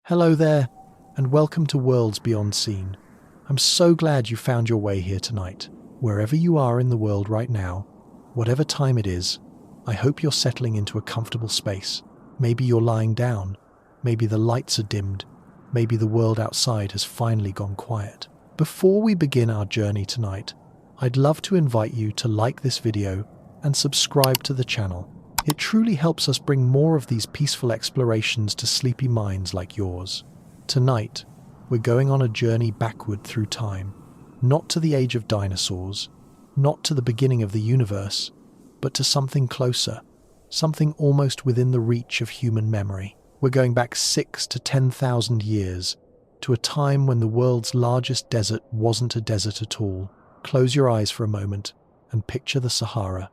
Hello there, and welcome to Worlds Beyond Seen. I'm so glad you found your way here tonight. Wherever you are in the world right now, whatever time it is, I hope you're settling into a comfortable space. Maybe you're lying down, maybe the lights are dimmed, maybe the world outside has finally gone quiet. Before we begin our journey tonight, I'd love to invite you to like this video and subscribe to the channel. It truly helps us bring more of these peaceful explorations to sleepy minds like yours. Tonight, we're going on a journey backward through time, not to the age of dinosaurs, not to the beginning of the universe, but to something closer, something almost within the reach of human memory. We're going back 6,000 to 10,000 years, to a time when the world's largest desert wasn't a desert at all. Close your eyes for a moment and picture the Sahara.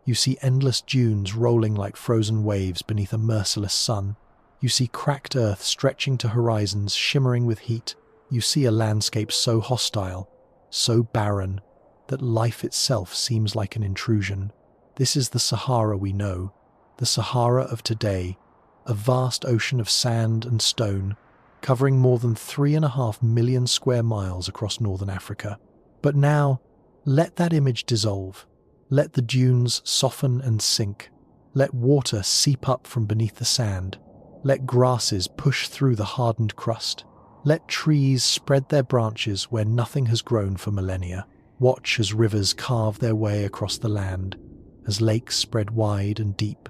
You see endless dunes rolling like frozen waves beneath a merciless sun. You see cracked earth stretching to horizons shimmering with heat. You see a landscape so hostile, so barren, that life itself seems like an intrusion. This is the Sahara we know, the Sahara of today, a vast ocean of sand and stone, covering more than 3.5 million square miles across northern Africa. But now, let that image dissolve. Let the dunes soften and sink. Let water seep up from beneath the sand. Let grasses push through the hardened crust. Let trees spread their branches where nothing has grown for millennia. Watch as rivers carve their way across the land, as lakes spread wide and deep,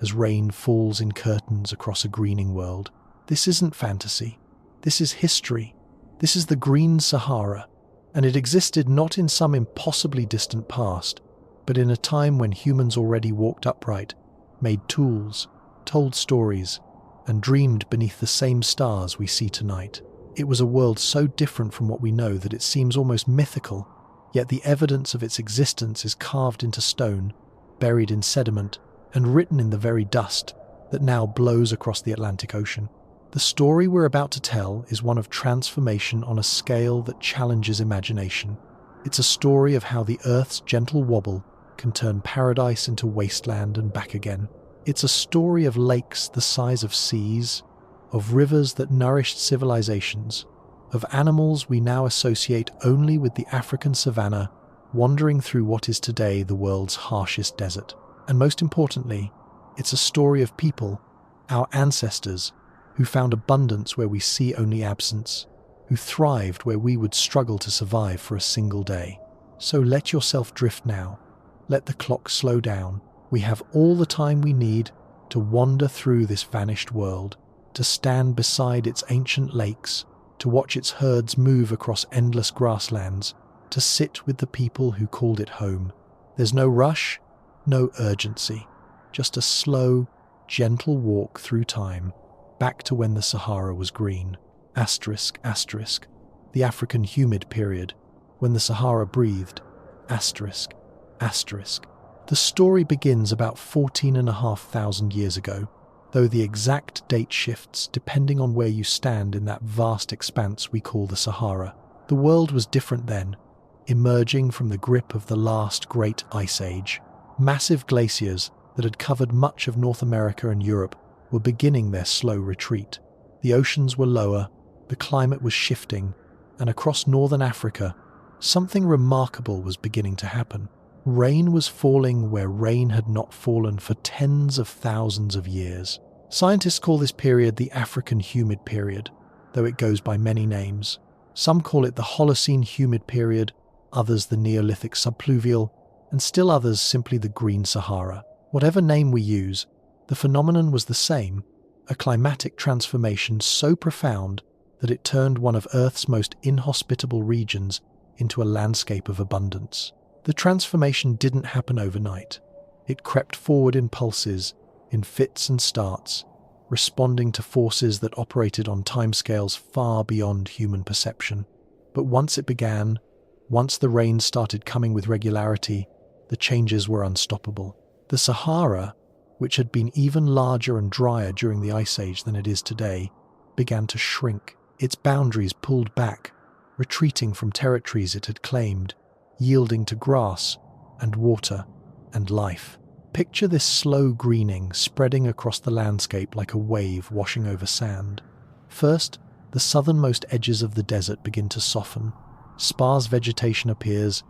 as rain falls in curtains across a greening world. This isn't fantasy. This is history. This is the Green Sahara, and it existed not in some impossibly distant past, but in a time when humans already walked upright, made tools, told stories, and dreamed beneath the same stars we see tonight. It was a world so different from what we know that it seems almost mythical, yet the evidence of its existence is carved into stone, buried in sediment, and written in the very dust that now blows across the Atlantic Ocean. The story we're about to tell is one of transformation on a scale that challenges imagination. It's a story of how the Earth's gentle wobble can turn paradise into wasteland and back again. It's a story of lakes the size of seas, of rivers that nourished civilizations, of animals we now associate only with the African savanna, wandering through what is today the world's harshest desert. And most importantly, it's a story of people, our ancestors, who found abundance where we see only absence, who thrived where we would struggle to survive for a single day. So let yourself drift now. Let the clock slow down. We have all the time we need to wander through this vanished world, to stand beside its ancient lakes, to watch its herds move across endless grasslands, to sit with the people who called it home. There's no rush, no urgency, just a slow, gentle walk through time, back to when the Sahara was green. Asterisk, asterisk. The African humid period, when the Sahara breathed. Asterisk, asterisk. The story begins about 14,500 years ago, though the exact date shifts depending on where you stand in that vast expanse we call the Sahara. The world was different then, emerging from the grip of the last great ice age. Massive glaciers that had covered much of North America and Europe were beginning their slow retreat. The oceans were lower, the climate was shifting, and across northern Africa, something remarkable was beginning to happen. Rain was falling where rain had not fallen for tens of thousands of years. Scientists call this period the African humid period, though it goes by many names. Some call it the Holocene humid period, others the Neolithic subpluvial, and still others simply the Green Sahara. Whatever name we use, the phenomenon was the same, a climatic transformation so profound that it turned one of Earth's most inhospitable regions into a landscape of abundance. The transformation didn't happen overnight. It crept forward in pulses, in fits and starts, responding to forces that operated on timescales far beyond human perception. But once it began, once the rains started coming with regularity, the changes were unstoppable. The Sahara, which had been even larger and drier during the Ice Age than it is today, began to shrink. Its boundaries pulled back, retreating from territories it had claimed, yielding to grass and water and life. Picture this slow greening spreading across the landscape like a wave washing over sand. First, the southernmost edges of the desert begin to soften. Sparse vegetation appears,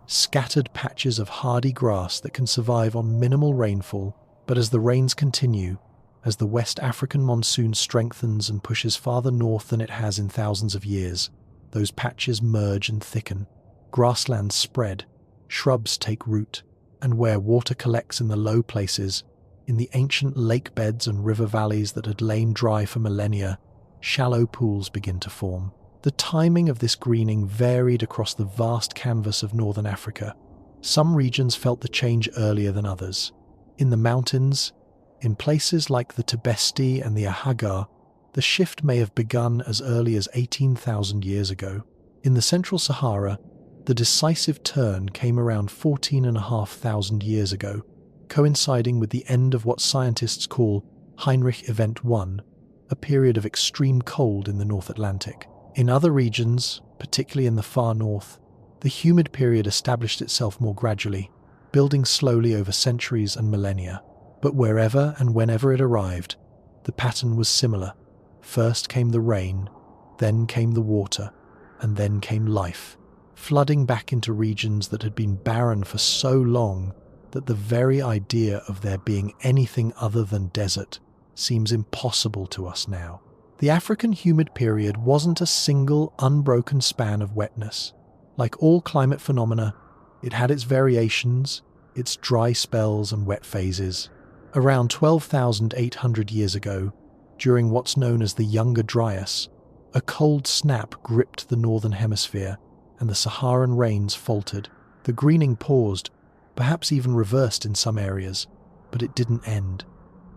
scattered patches of hardy grass that can survive on minimal rainfall. But as the rains continue, as the West African monsoon strengthens and pushes farther north than it has in thousands of years, those patches merge and thicken. Grasslands spread, shrubs take root, and where water collects in the low places, in the ancient lake beds and river valleys that had lain dry for millennia, shallow pools begin to form. The timing of this greening varied across the vast canvas of northern Africa. Some regions felt the change earlier than others. In the mountains, in places like the Tibesti and the Ahagar, the shift may have begun as early as 18,000 years ago. In the Central Sahara, the decisive turn came around 14,500 years ago, coinciding with the end of what scientists call Heinrich Event 1, a period of extreme cold in the North Atlantic. In other regions, particularly in the far north, the humid period established itself more gradually, building slowly over centuries and millennia. But wherever and whenever it arrived, the pattern was similar. First came the rain, then came the water, and then came life, flooding back into regions that had been barren for so long that the very idea of there being anything other than desert seems impossible to us now. The African humid period wasn't a single, unbroken span of wetness. Like all climate phenomena, it had its variations, its dry spells and wet phases. Around 12,800 years ago, during what's known as the Younger Dryas, a cold snap gripped the northern hemisphere and the Saharan rains faltered. The greening paused, perhaps even reversed in some areas, but it didn't end.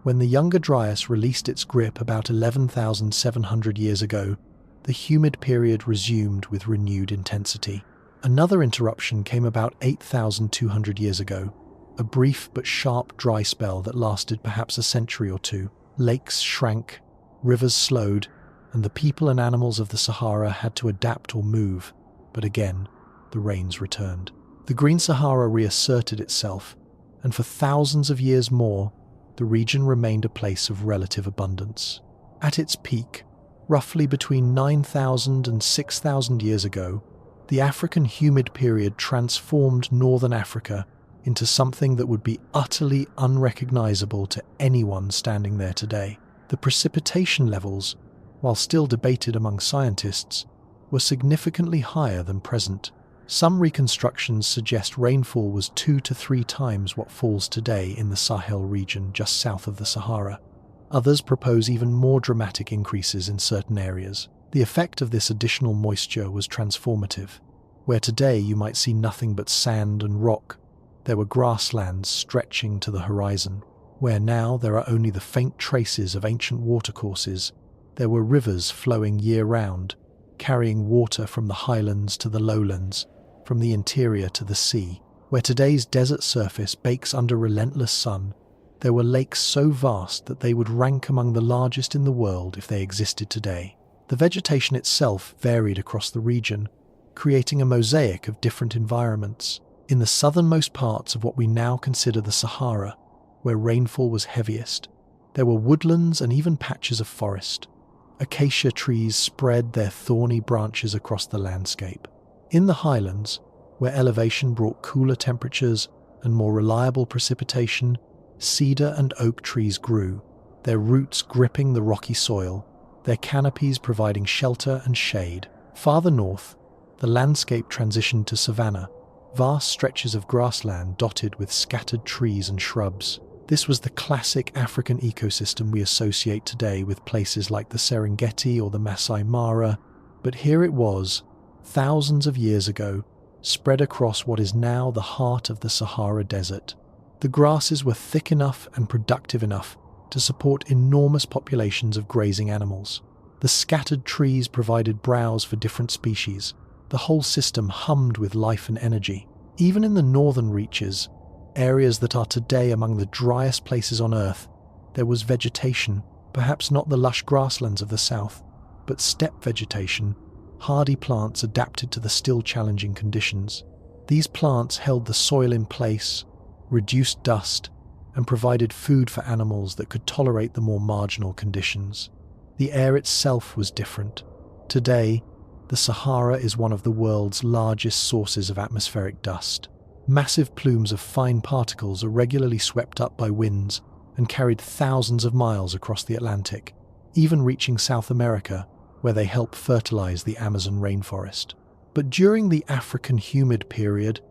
When the Younger Dryas released its grip about 11,700 years ago, the humid period resumed with renewed intensity. Another interruption came about 8,200 years ago, a brief but sharp dry spell that lasted perhaps a century or two. Lakes shrank, rivers slowed, and the people and animals of the Sahara had to adapt or move. But again, the rains returned. The Green Sahara reasserted itself, and for thousands of years more, the region remained a place of relative abundance. At its peak, roughly between 9,000 and 6,000 years ago, the African humid period transformed northern Africa into something that would be utterly unrecognizable to anyone standing there today. The precipitation levels, while still debated among scientists, were significantly higher than present. Some reconstructions suggest rainfall was 2 to 3 times what falls today in the Sahel region just south of the Sahara. Others propose even more dramatic increases in certain areas. The effect of this additional moisture was transformative. Where today you might see nothing but sand and rock, there were grasslands stretching to the horizon. Where now there are only the faint traces of ancient watercourses, there were rivers flowing year-round, carrying water from the highlands to the lowlands, from the interior to the sea. Where today's desert surface bakes under relentless sun, there were lakes so vast that they would rank among the largest in the world if they existed today. The vegetation itself varied across the region, creating a mosaic of different environments. In the southernmost parts of what we now consider the Sahara, where rainfall was heaviest, there were woodlands and even patches of forest. Acacia trees spread their thorny branches across the landscape. In the highlands, where elevation brought cooler temperatures and more reliable precipitation, cedar and oak trees grew, their roots gripping the rocky soil, their canopies providing shelter and shade. Farther north, the landscape transitioned to savanna, vast stretches of grassland dotted with scattered trees and shrubs. This was the classic African ecosystem we associate today with places like the Serengeti or the Masai Mara, but here it was, thousands of years ago, spread across what is now the heart of the Sahara Desert. The grasses were thick enough and productive enough to support enormous populations of grazing animals. The scattered trees provided browse for different species. The whole system hummed with life and energy. Even in the northern reaches, areas that are today among the driest places on Earth, there was vegetation, perhaps not the lush grasslands of the south, but steppe vegetation, hardy plants adapted to the still challenging conditions. These plants held the soil in place, reduced dust, and provided food for animals that could tolerate the more marginal conditions. The air itself was different. Today, the Sahara is one of the world's largest sources of atmospheric dust. Massive plumes of fine particles are regularly swept up by winds and carried thousands of miles across the Atlantic, even reaching South America, where they help fertilize the Amazon rainforest. But during the African humid period,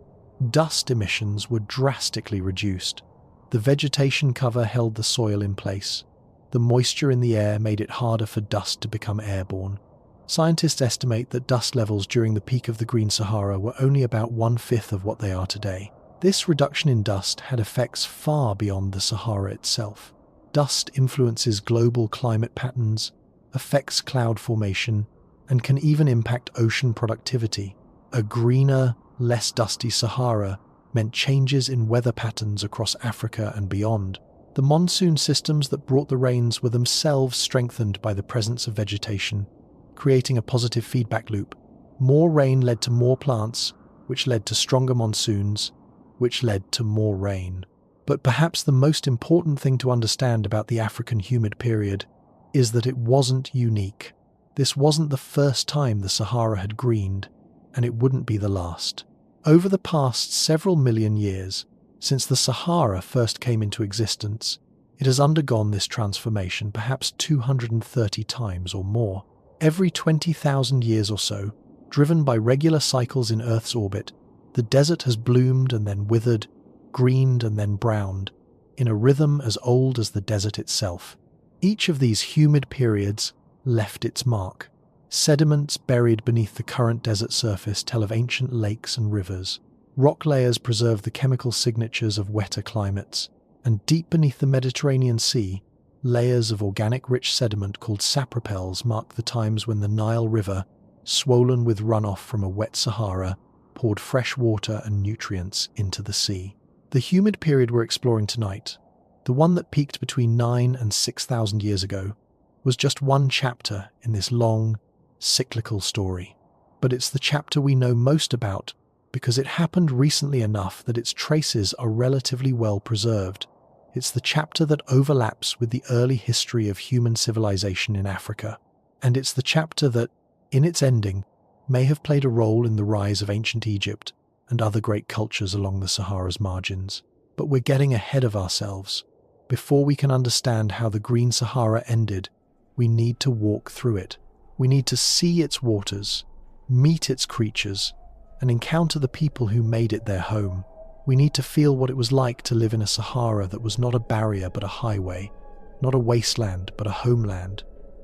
dust emissions were drastically reduced. The vegetation cover held the soil in place. The moisture in the air made it harder for dust to become airborne. Scientists estimate that dust levels during the peak of the Green Sahara were only about 1/5 of what they are today. This reduction in dust had effects far beyond the Sahara itself. Dust influences global climate patterns, affects cloud formation, and can even impact ocean productivity. A greener, less dusty Sahara meant changes in weather patterns across Africa and beyond. The monsoon systems that brought the rains were themselves strengthened by the presence of vegetation, creating a positive feedback loop. More rain led to more plants, which led to stronger monsoons, which led to more rain. But perhaps the most important thing to understand about the African humid period is that it wasn't unique. This wasn't the first time the Sahara had greened, and it wouldn't be the last. Over the past several million years, since the Sahara first came into existence, it has undergone this transformation perhaps 230 times or more. Every 20,000 years or so, driven by regular cycles in Earth's orbit, the desert has bloomed and then withered, greened and then browned, in a rhythm as old as the desert itself. Each of these humid periods left its mark. Sediments buried beneath the current desert surface tell of ancient lakes and rivers. Rock layers preserve the chemical signatures of wetter climates, and deep beneath the Mediterranean Sea, layers of organic-rich sediment called sapropels mark the times when the Nile River, swollen with runoff from a wet Sahara, poured fresh water and nutrients into the sea. The humid period we're exploring tonight, the one that peaked between 9,000 and 6,000 years ago, was just one chapter in this long, cyclical story. But it's the chapter we know most about because it happened recently enough that its traces are relatively well preserved. It's the chapter that overlaps with the early history of human civilization in Africa. And it's the chapter that, in its ending, may have played a role in the rise of ancient Egypt and other great cultures along the Sahara's margins. But we're getting ahead of ourselves. Before we can understand how the Green Sahara ended, we need to walk through it. We need to see its waters, meet its creatures, and encounter the people who made it their home. We need to feel what it was like to live in a Sahara that was not a barrier but a highway, not a wasteland but a homeland,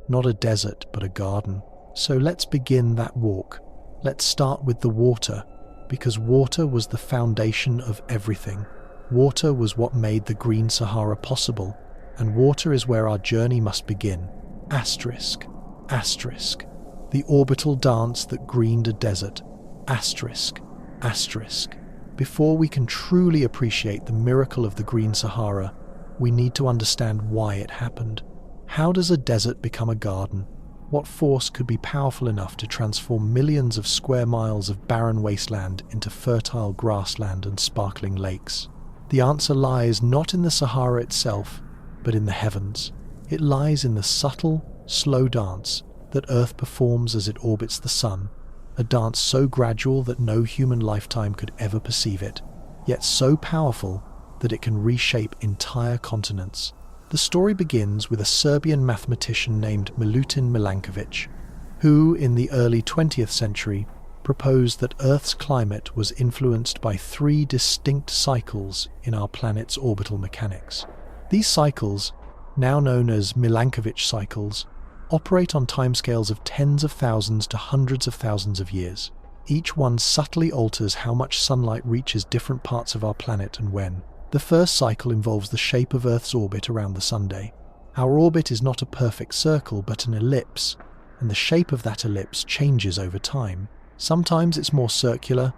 not a desert but a garden. So let's begin that walk. Let's start with the water, because water was the foundation of everything. Water was what made the Green Sahara possible, and water is where our journey must begin. Asterisk, asterisk, the orbital dance that greened a desert. Asterisk, asterisk. Before we can truly appreciate the miracle of the Green Sahara, we need to understand why it happened. How does a desert become a garden? What force could be powerful enough to transform millions of square miles of barren wasteland into fertile grassland and sparkling lakes? The answer lies not in the Sahara itself, but in the heavens. It lies in the subtle, slow dance that Earth performs as it orbits the sun, a dance so gradual that no human lifetime could ever perceive it, yet so powerful that it can reshape entire continents. The story begins with a Serbian mathematician named Milutin Milankovic, who, in the early 20th century, proposed that Earth's climate was influenced by 3 distinct cycles in our planet's orbital mechanics. These cycles, now known as Milankovitch cycles, operate on timescales of tens of thousands to hundreds of thousands of years. Each one subtly alters how much sunlight reaches different parts of our planet and when. The first cycle involves the shape of Earth's orbit around the Sunday. Our orbit is not a perfect circle but an ellipse, and the shape of that ellipse changes over time. Sometimes it's more circular,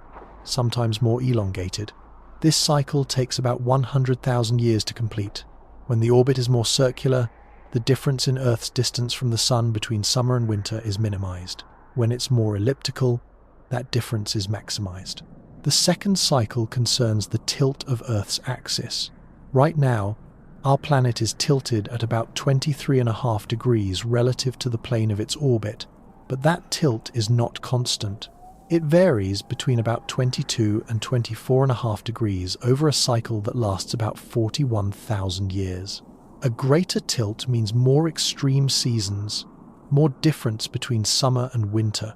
sometimes more elongated. This cycle takes about 100,000 years to complete. When the orbit is more circular, the difference in Earth's distance from the Sun between summer and winter is minimized. When it's more elliptical, that difference is maximized. The second cycle concerns the tilt of Earth's axis. Right now, Our planet is tilted at about 23.5 degrees relative to the plane of its orbit, but that tilt is not constant. It varies between about 22 and 24.5 degrees over a cycle that lasts about 41,000 years. A greater tilt means more extreme seasons, more difference between summer and winter.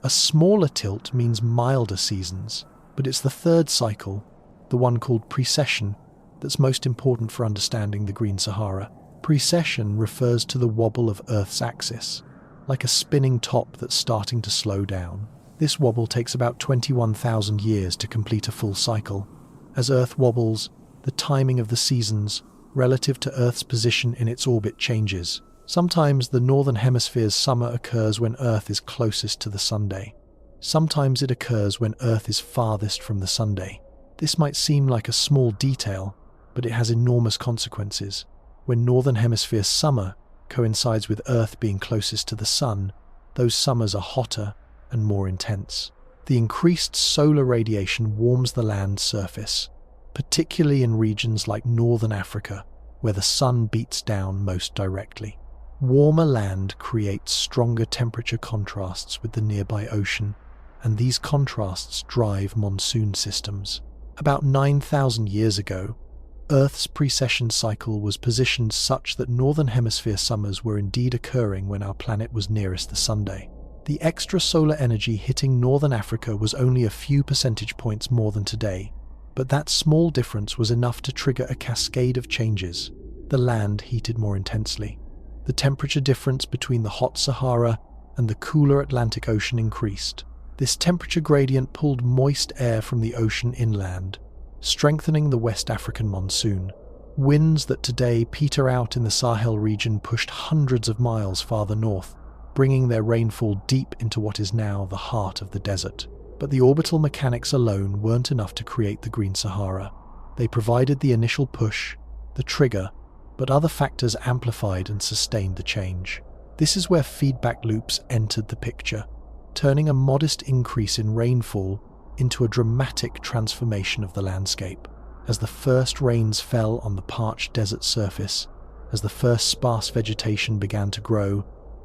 A smaller tilt means milder seasons, but it's the third cycle, the one called precession, that's most important for understanding the Green Sahara. Precession refers to the wobble of Earth's axis, like a spinning top that's starting to slow down. This wobble takes about 21,000 years to complete a full cycle. As Earth wobbles, the timing of the seasons relative to Earth's position in its orbit changes. Sometimes the northern hemisphere's summer occurs when Earth is closest to the sunday. Sometimes it occurs when Earth is farthest from the sunday. This might seem like a small detail, but it has enormous consequences. When northern hemisphere summer coincides with Earth being closest to the sun, those summers are hotter and more intense. The increased solar radiation warms the land surface, particularly in regions like northern Africa, where the sun beats down most directly. Warmer land creates stronger temperature contrasts with the nearby ocean, and these contrasts drive monsoon systems. About 9,000 years ago, Earth's precession cycle was positioned such that northern hemisphere summers were indeed occurring when our planet was nearest the sunday. The extra solar energy hitting northern Africa was only a few percentage points more than today, but that small difference was enough to trigger a cascade of changes. The land heated more intensely. The temperature difference between the hot Sahara and the cooler Atlantic Ocean increased. This temperature gradient pulled moist air from the ocean inland, strengthening the West African monsoon. Winds that today peter out in the Sahel region pushed hundreds of miles farther north, bringing their rainfall deep into what is now the heart of the desert. But the orbital mechanics alone weren't enough to create the Green Sahara. They provided the initial push, the trigger, but other factors amplified and sustained the change. This is where feedback loops entered the picture, turning a modest increase in rainfall into a dramatic transformation of the landscape. As the first rains fell on the parched desert surface, as the first sparse vegetation began to grow,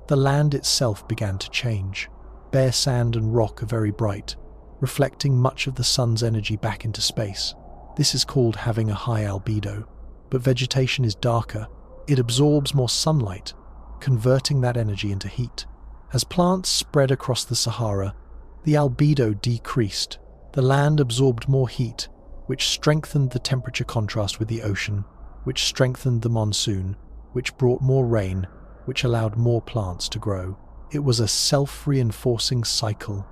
the land itself began to change. Bare sand and rock are very bright, reflecting much of the sun's energy back into space. This is called having a high albedo. But vegetation is darker. It absorbs more sunlight, converting that energy into heat. As plants spread across the Sahara, the albedo decreased. The land absorbed more heat, which strengthened the temperature contrast with the ocean, which strengthened the monsoon, which brought more rain, which allowed more plants to grow. It was a self-reinforcing cycle,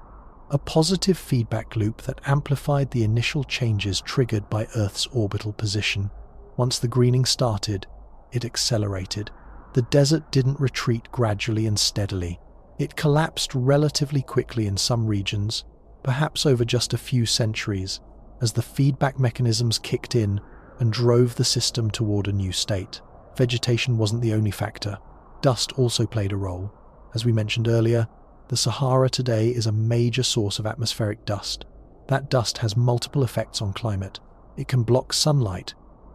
a positive feedback loop that amplified the initial changes triggered by Earth's orbital position. Once the greening started, it accelerated. The desert didn't retreat gradually and steadily. It collapsed relatively quickly in some regions, perhaps over just a few centuries, as the feedback mechanisms kicked in and drove the system toward a new state. Vegetation wasn't the only factor. Dust also played a role. As we mentioned earlier, the Sahara today is a major source of atmospheric dust. That dust has multiple effects on climate. It can block sunlight,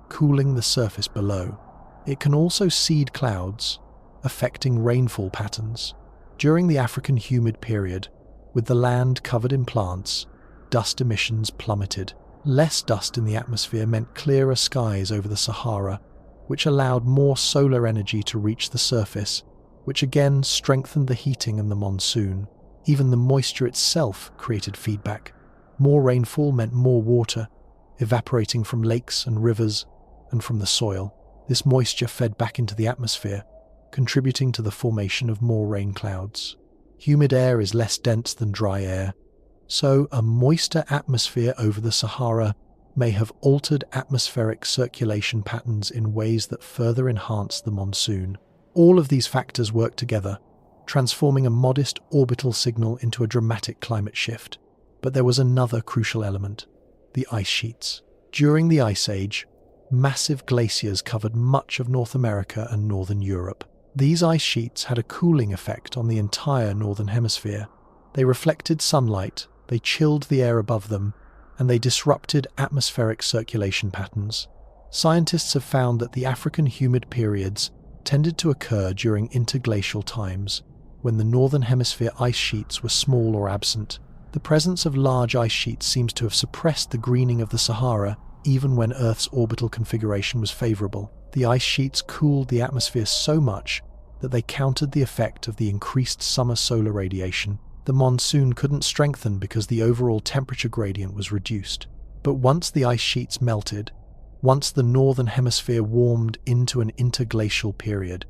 cooling the surface below. It can also seed clouds, affecting rainfall patterns. During the African humid period, with the land covered in plants, dust emissions plummeted. Less dust in the atmosphere meant clearer skies over the Sahara, which allowed more solar energy to reach the surface, which again strengthened the heating and the monsoon. Even the moisture itself created feedback. More rainfall meant more water, evaporating from lakes and rivers and from the soil. This moisture fed back into the atmosphere, contributing to the formation of more rain clouds. Humid air is less dense than dry air, so a moister atmosphere over the Sahara may have altered atmospheric circulation patterns in ways that further enhance the monsoon. All of these factors work together, transforming a modest orbital signal into a dramatic climate shift. But there was another crucial element: the ice sheets. During the Ice Age, massive glaciers covered much of North America and northern Europe. These ice sheets had a cooling effect on the entire northern hemisphere. They reflected sunlight, they chilled the air above them, and they disrupted atmospheric circulation patterns. Scientists have found that the African humid periods tended to occur during interglacial times, when the northern hemisphere ice sheets were small or absent. The presence of large ice sheets seems to have suppressed the greening of the Sahara even when Earth's orbital configuration was favorable. The ice sheets cooled the atmosphere so much that they countered the effect of the increased summer solar radiation. The monsoon couldn't strengthen because the overall temperature gradient was reduced. But once the ice sheets melted, once the northern hemisphere warmed into an interglacial period,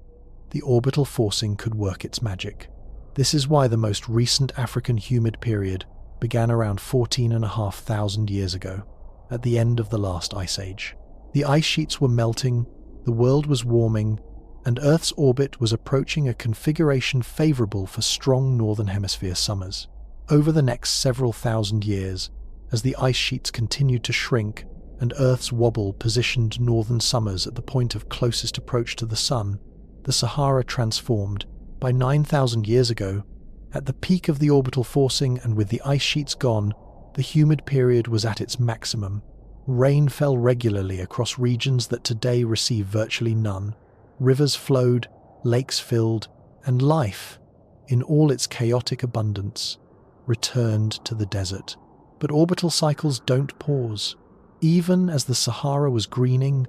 the orbital forcing could work its magic. This is why the most recent African humid period began around 14,500 years ago, at the end of the last ice age. The ice sheets were melting, the world was warming, and Earth's orbit was approaching a configuration favorable for strong northern hemisphere summers. Over the next several thousand years, as the ice sheets continued to shrink and Earth's wobble positioned northern summers at the point of closest approach to the sun, the Sahara transformed. By 9,000 years ago, at the peak of the orbital forcing and with the ice sheets gone, the humid period was at its maximum. Rain fell regularly across regions that today receive virtually none. Rivers flowed, lakes filled, and life, in all its chaotic abundance, returned to the desert. But orbital cycles don't pause. Even as the Sahara was greening,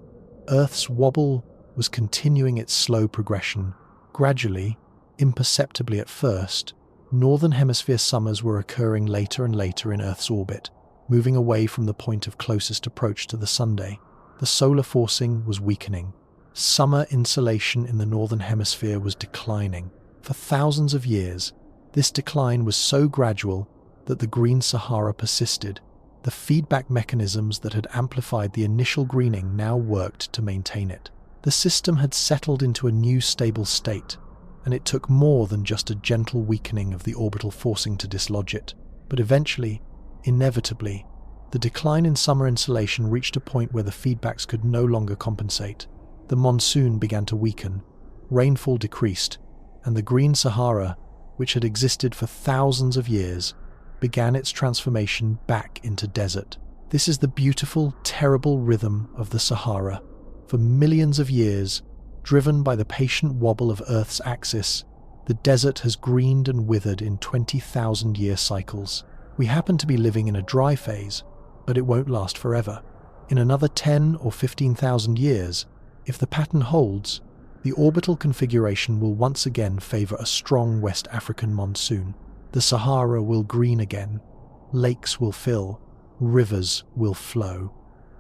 Earth's wobble was continuing its slow progression. Gradually, imperceptibly at first, northern hemisphere summers were occurring later and later in Earth's orbit, moving away from the point of closest approach to the Sunday. The solar forcing was weakening. Summer insolation in the northern hemisphere was declining. For thousands of years, this decline was so gradual that the green Sahara persisted. The feedback mechanisms that had amplified the initial greening now worked to maintain it. The system had settled into a new stable state, and it took more than just a gentle weakening of the orbital forcing to dislodge it. But eventually, inevitably, the decline in summer insolation reached a point where the feedbacks could no longer compensate. The monsoon began to weaken, rainfall decreased, and the green Sahara, which had existed for thousands of years, began its transformation back into desert. This is the beautiful, terrible rhythm of the Sahara. For millions of years, driven by the patient wobble of Earth's axis, the desert has greened and withered in 20,000-year cycles. We happen to be living in a dry phase, but it won't last forever. In another 10 or 15,000 years, if the pattern holds, the orbital configuration will once again favor a strong West African monsoon. The Sahara will green again, lakes will fill, rivers will flow,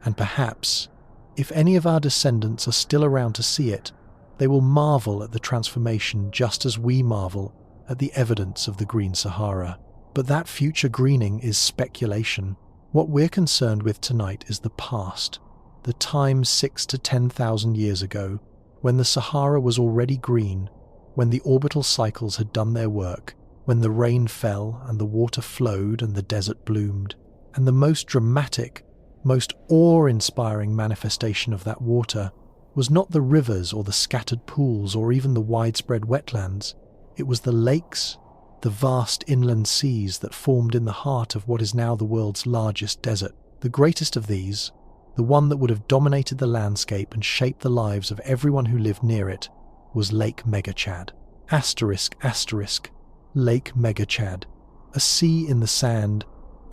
and perhaps, if any of our descendants are still around to see it, they will marvel at the transformation just as we marvel at the evidence of the green Sahara. But that future greening is speculation. What we're concerned with tonight is the past, the time 6 to 10,000 years ago, when the Sahara was already green, when the orbital cycles had done their work, when the rain fell and the water flowed and the desert bloomed. And the most dramatic, most awe-inspiring manifestation of that water was not the rivers or the scattered pools or even the widespread wetlands. It was the lakes, the vast inland seas that formed in the heart of what is now the world's largest desert. The greatest of these, the one that would have dominated the landscape and shaped the lives of everyone who lived near it, was Lake Megachad. ***, Lake Megachad, a sea in the sand, ***.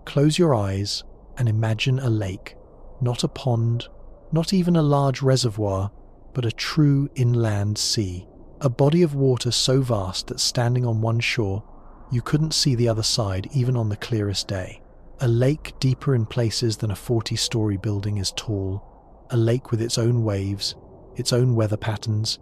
Close your eyes and imagine a lake, not a pond, not even a large reservoir, but a true inland sea. A body of water so vast that standing on one shore, you couldn't see the other side even on the clearest day. A lake deeper in places than a 40-story building is tall. A lake with its own waves, its own weather patterns,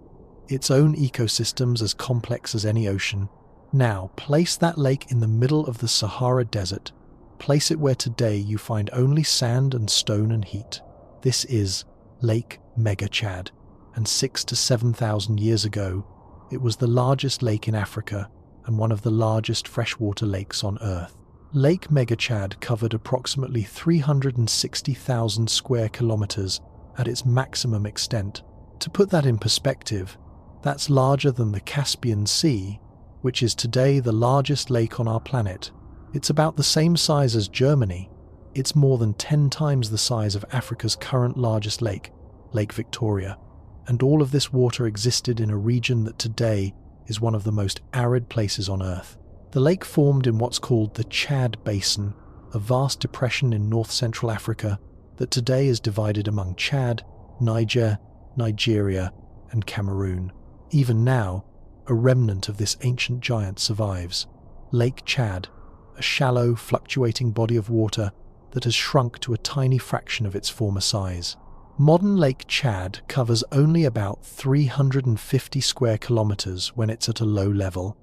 its own ecosystems as complex as any ocean. Now, place that lake in the middle of the Sahara Desert. Place it where today you find only sand and stone and heat. This is Lake Megachad, and 6,000 to 7,000 years ago, it was the largest lake in Africa and one of the largest freshwater lakes on Earth. Lake Megachad covered approximately 360,000 square kilometers at its maximum extent. To put that in perspective, that's larger than the Caspian Sea, which is today the largest lake on our planet. It's about the same size as Germany, It's more than 10 times the size of Africa's current largest lake, Lake Victoria, and all of this water existed in a region that today is one of the most arid places on Earth. The lake formed in what's called the Chad Basin, a vast depression in north-central Africa that today is divided among Chad, Niger, Nigeria, and Cameroon. Even now, a remnant of this ancient giant survives. Lake Chad, a shallow, fluctuating body of water that has shrunk to a tiny fraction of its former size. Modern Lake Chad covers only about 350 square kilometers when it's at a low level,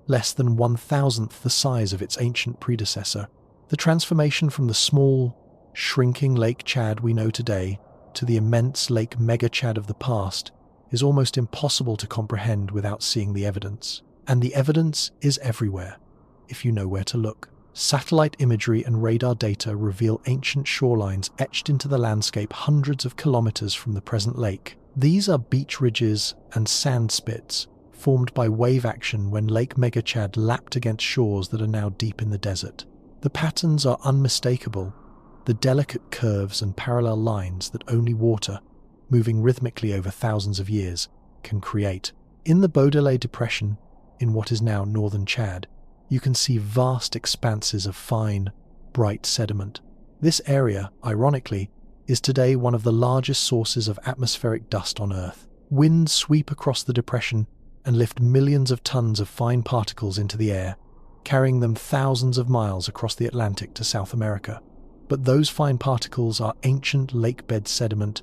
less than 1,000th the size of its ancient predecessor. The transformation from the small, shrinking Lake Chad we know today to the immense Lake Mega Chad of the past is almost impossible to comprehend without seeing the evidence. And the evidence is everywhere, if you know where to look. Satellite imagery and radar data reveal ancient shorelines etched into the landscape hundreds of kilometers from the present lake. These are beach ridges and sand spits formed by wave action when Lake Mega Chad lapped against shores that are now deep in the desert. The patterns are unmistakable, the delicate curves and parallel lines that only water, moving rhythmically over thousands of years, can create. In the Baudelaire Depression, in what is now northern Chad, you can see vast expanses of fine, bright sediment. This area, ironically, is today one of the largest sources of atmospheric dust on Earth. Winds sweep across the depression and lift millions of tons of fine particles into the air, carrying them thousands of miles across the Atlantic to South America. But those fine particles are ancient lakebed sediment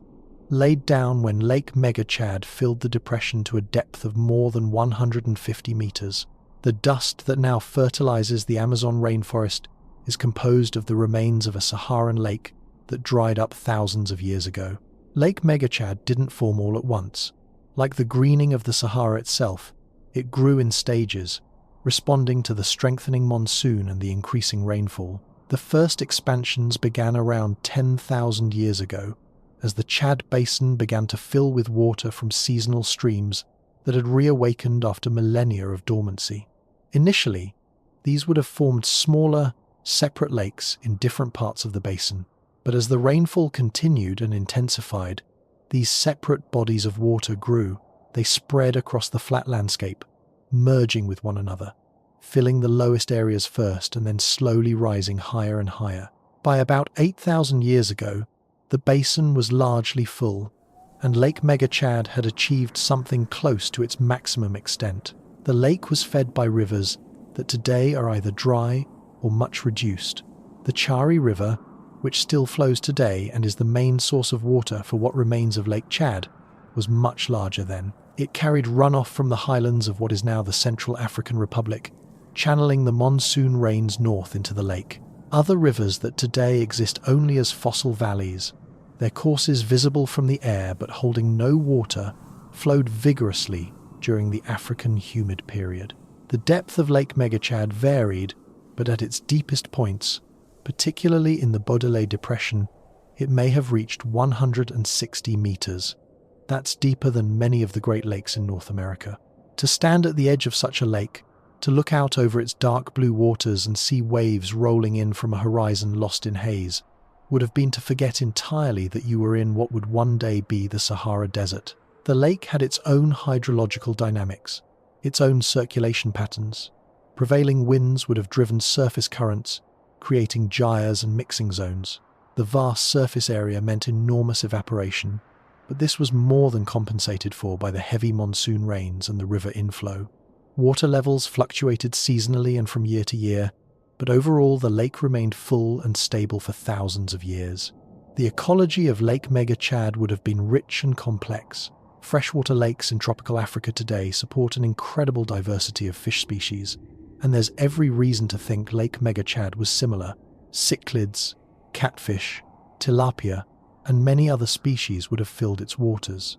laid down when Lake Mega Chad filled the depression to a depth of more than 150 meters. The dust that now fertilizes the Amazon rainforest is composed of the remains of a Saharan lake that dried up thousands of years ago. Lake Mega Chad didn't form all at once. Like the greening of the Sahara itself, it grew in stages, responding to the strengthening monsoon and the increasing rainfall. The first expansions began around 10,000 years ago, as the Chad Basin began to fill with water from seasonal streams that had reawakened after millennia of dormancy. Initially, these would have formed smaller, separate lakes in different parts of the basin, but as the rainfall continued and intensified, these separate bodies of water grew. They spread across the flat landscape, merging with one another, filling the lowest areas first and then slowly rising higher and higher. By about 8,000 years ago, the basin was largely full, and Lake Mega Chad had achieved something close to its maximum extent. The lake was fed by rivers that today are either dry or much reduced. The Chari River, which still flows today and is the main source of water for what remains of Lake Chad, was much larger then. It carried runoff from the highlands of what is now the Central African Republic, channeling the monsoon rains north into the lake. Other rivers that today exist only as fossil valleys, their courses visible from the air but holding no water, flowed vigorously during the African humid period. The depth of Lake Mega Chad varied, but at its deepest points, particularly in the Baudelaire Depression, it may have reached 160 meters. That's deeper than many of the Great Lakes in North America. To stand at the edge of such a lake, to look out over its dark blue waters and see waves rolling in from a horizon lost in haze, would have been to forget entirely that you were in what would one day be the Sahara Desert. The lake had its own hydrological dynamics, its own circulation patterns. Prevailing winds would have driven surface currents, creating gyres and mixing zones. The vast surface area meant enormous evaporation, but this was more than compensated for by the heavy monsoon rains and the river inflow. Water levels fluctuated seasonally and from year to year, but overall the lake remained full and stable for thousands of years. The ecology of Lake Mega Chad would have been rich and complex. Freshwater lakes in tropical Africa today support an incredible diversity of fish species, and there's every reason to think Lake Mega Chad was similar. Cichlids, catfish, tilapia, and many other species would have filled its waters.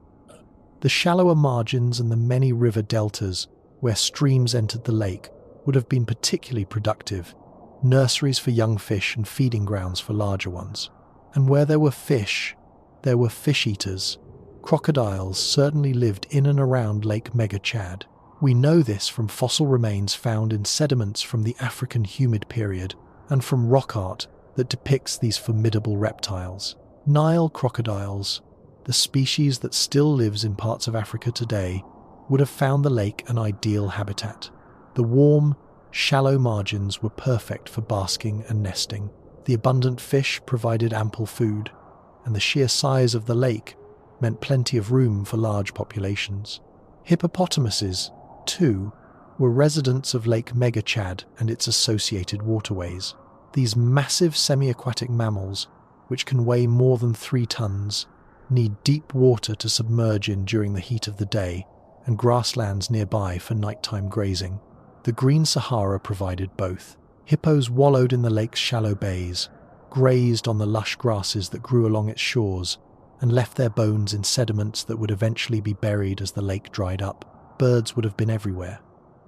The shallower margins and the many river deltas where streams entered the lake would have been particularly productive, nurseries for young fish and feeding grounds for larger ones. And where there were fish, there were fish-eaters. Crocodiles certainly lived in and around Lake Mega Chad. We know this from fossil remains found in sediments from the African humid period and from rock art that depicts these formidable reptiles. Nile crocodiles, the species that still lives in parts of Africa today, would have found the lake an ideal habitat. The warm, shallow margins were perfect for basking and nesting. The abundant fish provided ample food, and the sheer size of the lake meant plenty of room for large populations. Hippopotamuses, too, were residents of Lake Megachad and its associated waterways. These massive semi-aquatic mammals, which can weigh more than 3 tons, need deep water to submerge in during the heat of the day, and grasslands nearby for nighttime grazing. The Green Sahara provided both. Hippos wallowed in the lake's shallow bays, grazed on the lush grasses that grew along its shores, and left their bones in sediments that would eventually be buried as the lake dried up. Birds would have been everywhere.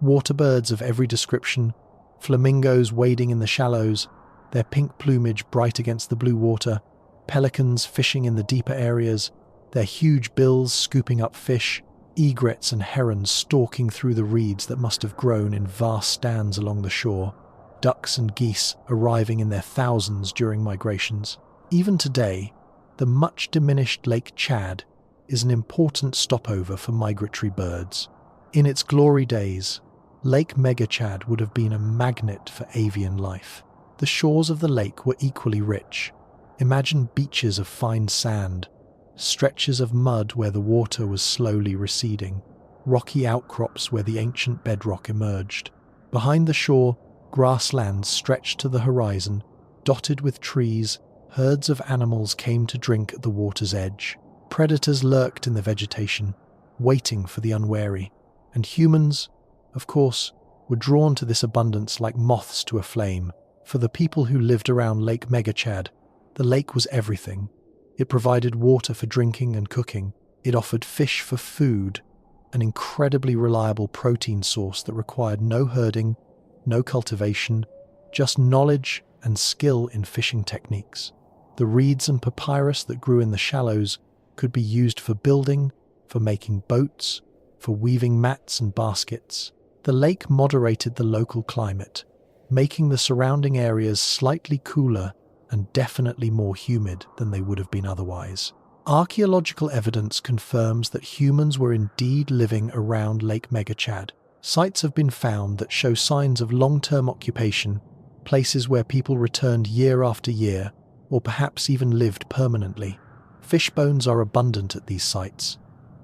Waterbirds of every description, flamingos wading in the shallows, their pink plumage bright against the blue water, pelicans fishing in the deeper areas, their huge bills scooping up fish, egrets and herons stalking through the reeds that must have grown in vast stands along the shore, ducks and geese arriving in their thousands during migrations. Even today, the much diminished Lake Chad is an important stopover for migratory birds. In its glory days, Lake Megachad would have been a magnet for avian life. The shores of the lake were equally rich. Imagine beaches of fine sand, stretches of mud where the water was slowly receding, rocky outcrops where the ancient bedrock emerged. Behind the shore, grasslands stretched to the horizon, dotted with trees. Herds of animals came to drink at the water's edge. Predators lurked in the vegetation, waiting for the unwary. And humans, of course, were drawn to this abundance like moths to a flame. For the people who lived around Lake Megachad, the lake was everything. It provided water for drinking and cooking. It offered fish for food, an incredibly reliable protein source that required no herding, no cultivation, just knowledge and skill in fishing techniques. The reeds and papyrus that grew in the shallows could be used for building, for making boats, for weaving mats and baskets. The lake moderated the local climate, making the surrounding areas slightly cooler and definitely more humid than they would have been otherwise. Archaeological evidence confirms that humans were indeed living around Lake Megachad. Sites have been found that show signs of long-term occupation, places where people returned year after year, or perhaps even lived permanently. Fish bones are abundant at these sites,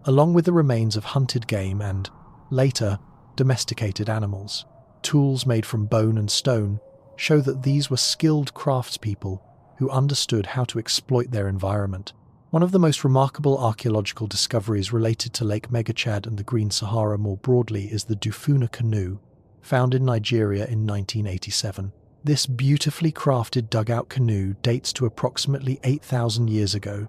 along with the remains of hunted game and, later, domesticated animals. Tools made from bone and stone show that these were skilled craftspeople who understood how to exploit their environment. One of the most remarkable archaeological discoveries related to Lake Megachad and the Green Sahara more broadly is the Dufuna canoe, found in Nigeria in 1987. This beautifully crafted dugout canoe dates to approximately 8,000 years ago,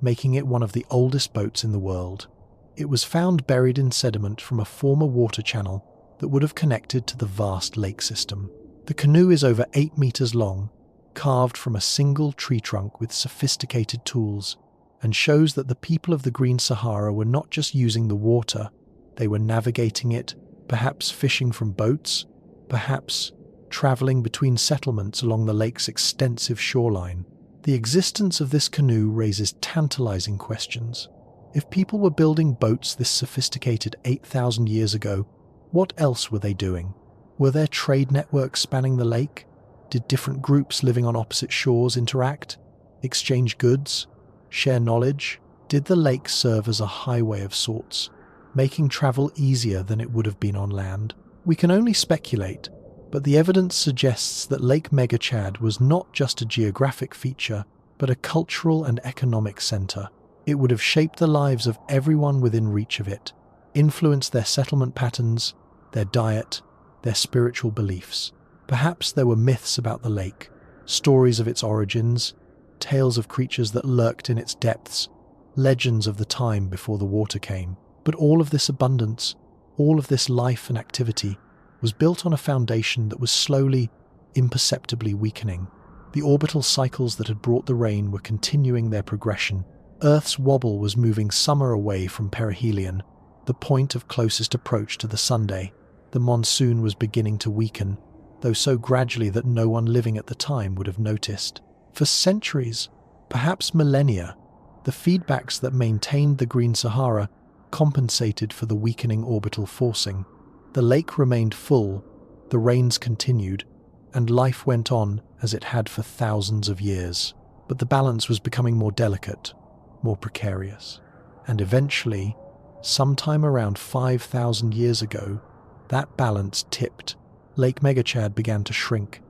making it one of the oldest boats in the world. It was found buried in sediment from a former water channel that would have connected to the vast lake system. The canoe is over 8 meters long, carved from a single tree trunk with sophisticated tools, and shows that the people of the Green Sahara were not just using the water, they were navigating it, perhaps fishing from boats, perhaps traveling between settlements along the lake's extensive shoreline. The existence of this canoe raises tantalizing questions. If people were building boats this sophisticated 8,000 years ago, what else were they doing? Were there trade networks spanning the lake? Did different groups living on opposite shores interact, exchange goods, share knowledge? Did the lake serve as a highway of sorts, making travel easier than it would have been on land? We can only speculate, but the evidence suggests that Lake Megachad was not just a geographic feature, but a cultural and economic center. It would have shaped the lives of everyone within reach of it, influenced their settlement patterns, their diet, their spiritual beliefs. Perhaps there were myths about the lake, stories of its origins, tales of creatures that lurked in its depths, legends of the time before the water came. But all of this abundance, all of this life and activity, was built on a foundation that was slowly, imperceptibly weakening. The orbital cycles that had brought the rain were continuing their progression. Earth's wobble was moving summer away from perihelion, the point of closest approach to the Sunday. The monsoon was beginning to weaken. though so gradually that no one living at the time would have noticed. For centuries, perhaps millennia, the feedbacks that maintained the Green Sahara compensated for the weakening orbital forcing. The lake remained full, the rains continued, and life went on as it had for thousands of years. But the balance was becoming more delicate, more precarious. And eventually, sometime around 5,000 years ago, that balance tipped. Lake Megachad began to shrink.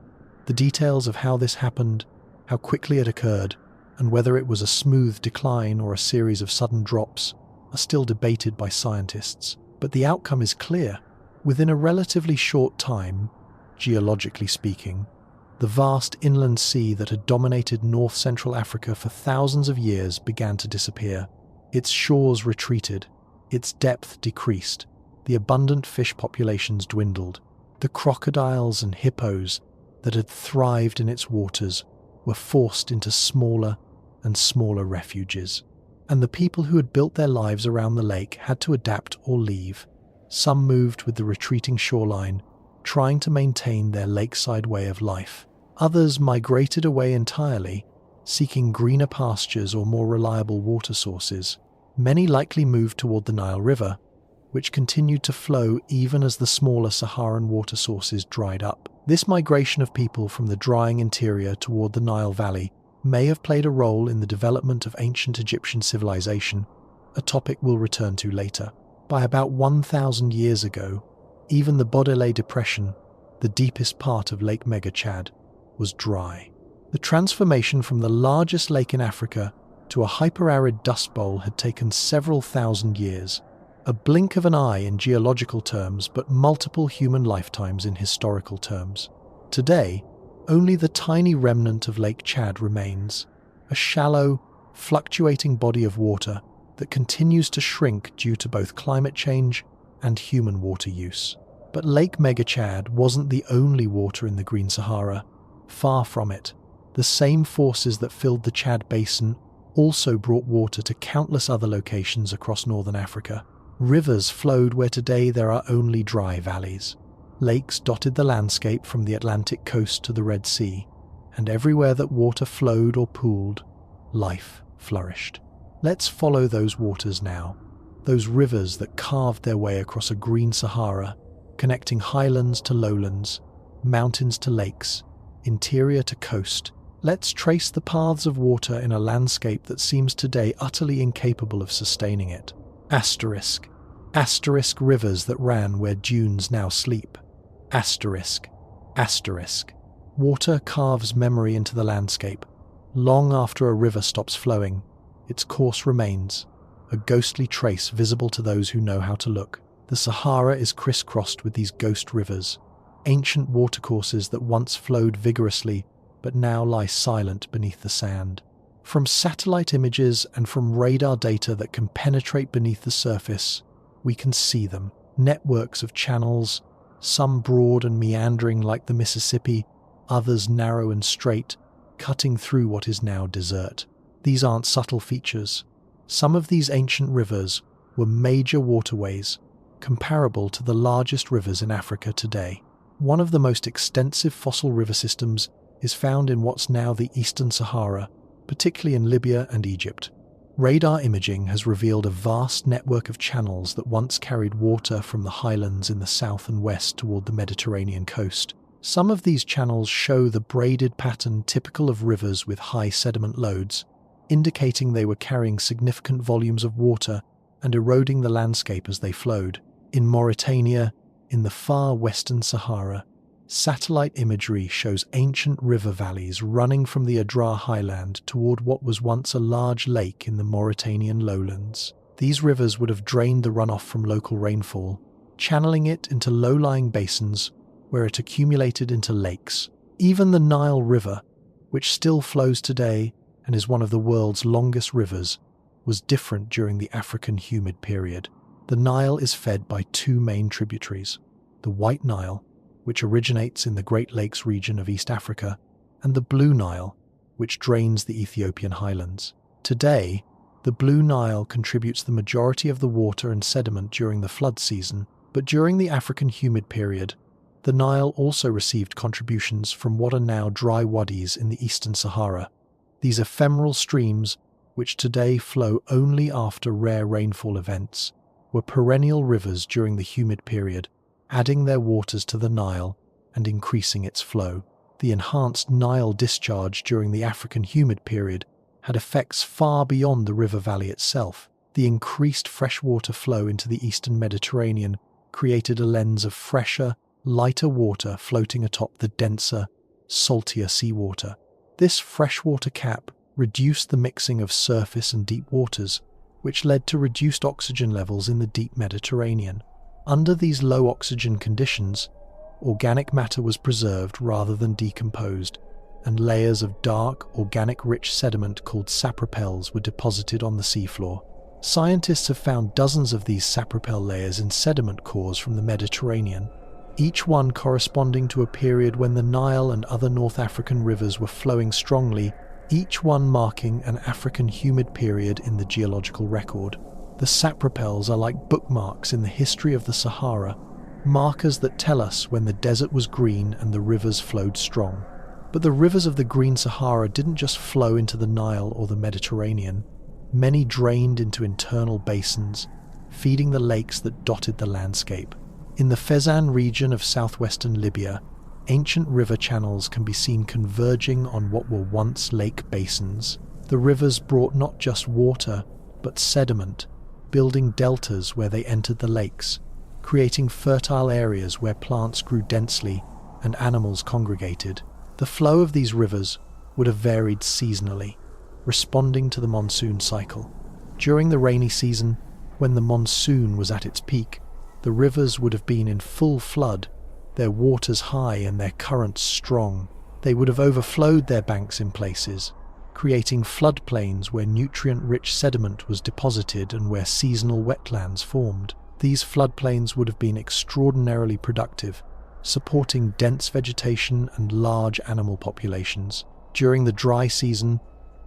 The details of how this happened, how quickly it occurred, and whether it was a smooth decline or a series of sudden drops are still debated by scientists. But the outcome is clear. Within a relatively short time, geologically speaking, the vast inland sea that had dominated north-central Africa for thousands of years began to disappear. Its shores retreated, its depth decreased, the abundant fish populations dwindled. The crocodiles and hippos that had thrived in its waters were forced into smaller and smaller refuges. And the people who had built their lives around the lake had to adapt or leave. Some moved with the retreating shoreline, trying to maintain their lakeside way of life. Others migrated away entirely, seeking greener pastures or more reliable water sources. Many likely moved toward the Nile River, which continued to flow even as the smaller Saharan water sources dried up. This migration of people from the drying interior toward the Nile Valley may have played a role in the development of ancient Egyptian civilization, a topic we'll return to later. By about 1,000 years ago, even the Baudelaire Depression, the deepest part of Lake Megachad, was dry. The transformation from the largest lake in Africa to a hyper-arid dust bowl had taken several thousand years, a blink of an eye in geological terms, but multiple human lifetimes in historical terms. Today, only the tiny remnant of Lake Chad remains, a shallow, fluctuating body of water that continues to shrink due to both climate change and human water use. But Lake Megachad wasn't the only water in the Green Sahara. Far from it. The same forces that filled the Chad Basin also brought water to countless other locations across northern Africa. Rivers flowed where today there are only dry valleys. Lakes dotted the landscape from the Atlantic coast to the Red Sea, and everywhere that water flowed or pooled, life flourished. Let's follow those waters now, those rivers that carved their way across a green Sahara, connecting highlands to lowlands, mountains to lakes, interior to coast. Let's trace the paths of water in a landscape that seems today utterly incapable of sustaining it. Asterisk. Asterisk rivers that ran where dunes now sleep. Asterisk. Asterisk. Water carves memory into the landscape. Long after a river stops flowing, its course remains, a ghostly trace visible to those who know how to look. The Sahara is crisscrossed with these ghost rivers, ancient watercourses that once flowed vigorously but now lie silent beneath the sand. From satellite images and from radar data that can penetrate beneath the surface, we can see them. Networks of channels, some broad and meandering like the Mississippi, others narrow and straight, cutting through what is now desert. These aren't subtle features. Some of these ancient rivers were major waterways, comparable to the largest rivers in Africa today. One of the most extensive fossil river systems is found in what's now the Eastern Sahara, particularly in Libya and Egypt. Radar imaging has revealed a vast network of channels that once carried water from the highlands in the south and west toward the Mediterranean coast. Some of these channels show the braided pattern typical of rivers with high sediment loads, indicating they were carrying significant volumes of water and eroding the landscape as they flowed. In Mauritania, in the far western Sahara, satellite imagery shows ancient river valleys running from the Adrar highland toward what was once a large lake in the Mauritanian lowlands. These rivers would have drained the runoff from local rainfall, channeling it into low-lying basins where it accumulated into lakes. Even the Nile River, which still flows today and is one of the world's longest rivers, was different during the African humid period. The Nile is fed by two main tributaries, the White Nile, which originates in the Great Lakes region of East Africa, and the Blue Nile, which drains the Ethiopian highlands. Today, the Blue Nile contributes the majority of the water and sediment during the flood season, but during the African humid period, The Nile also received contributions from what are now dry wadis in the eastern Sahara. These ephemeral streams, which today flow only after rare rainfall events, were perennial rivers during the humid period, adding their waters to the Nile and increasing its flow. The enhanced Nile discharge during the African humid period had effects far beyond the river valley itself. The increased freshwater flow into the eastern Mediterranean created a lens of fresher, lighter water floating atop the denser, saltier seawater. This freshwater cap reduced the mixing of surface and deep waters, which led to reduced oxygen levels in the deep Mediterranean. Under these low oxygen conditions, organic matter was preserved rather than decomposed, and layers of dark, organic-rich sediment called sapropels were deposited on the seafloor. Scientists have found dozens of these sapropel layers in sediment cores from the Mediterranean, each one corresponding to a period when the Nile and other North African rivers were flowing strongly, each one marking an African humid period in the geological record. The sapropels are like bookmarks in the history of the Sahara, markers that tell us when the desert was green and the rivers flowed strong. But the rivers of the Green Sahara didn't just flow into the Nile or the Mediterranean. Many drained into internal basins, feeding the lakes that dotted the landscape. In the Fezzan region of southwestern Libya, ancient river channels can be seen converging on what were once lake basins. The rivers brought not just water, but sediment, building deltas where they entered the lakes, creating fertile areas where plants grew densely and animals congregated. The flow of these rivers would have varied seasonally, responding to the monsoon cycle. During the rainy season, when the monsoon was at its peak, the rivers would have been in full flood, their waters high and their currents strong. They would have overflowed their banks in places, creating floodplains where nutrient-rich sediment was deposited and where seasonal wetlands formed. These floodplains would have been extraordinarily productive, supporting dense vegetation and large animal populations. During the dry season,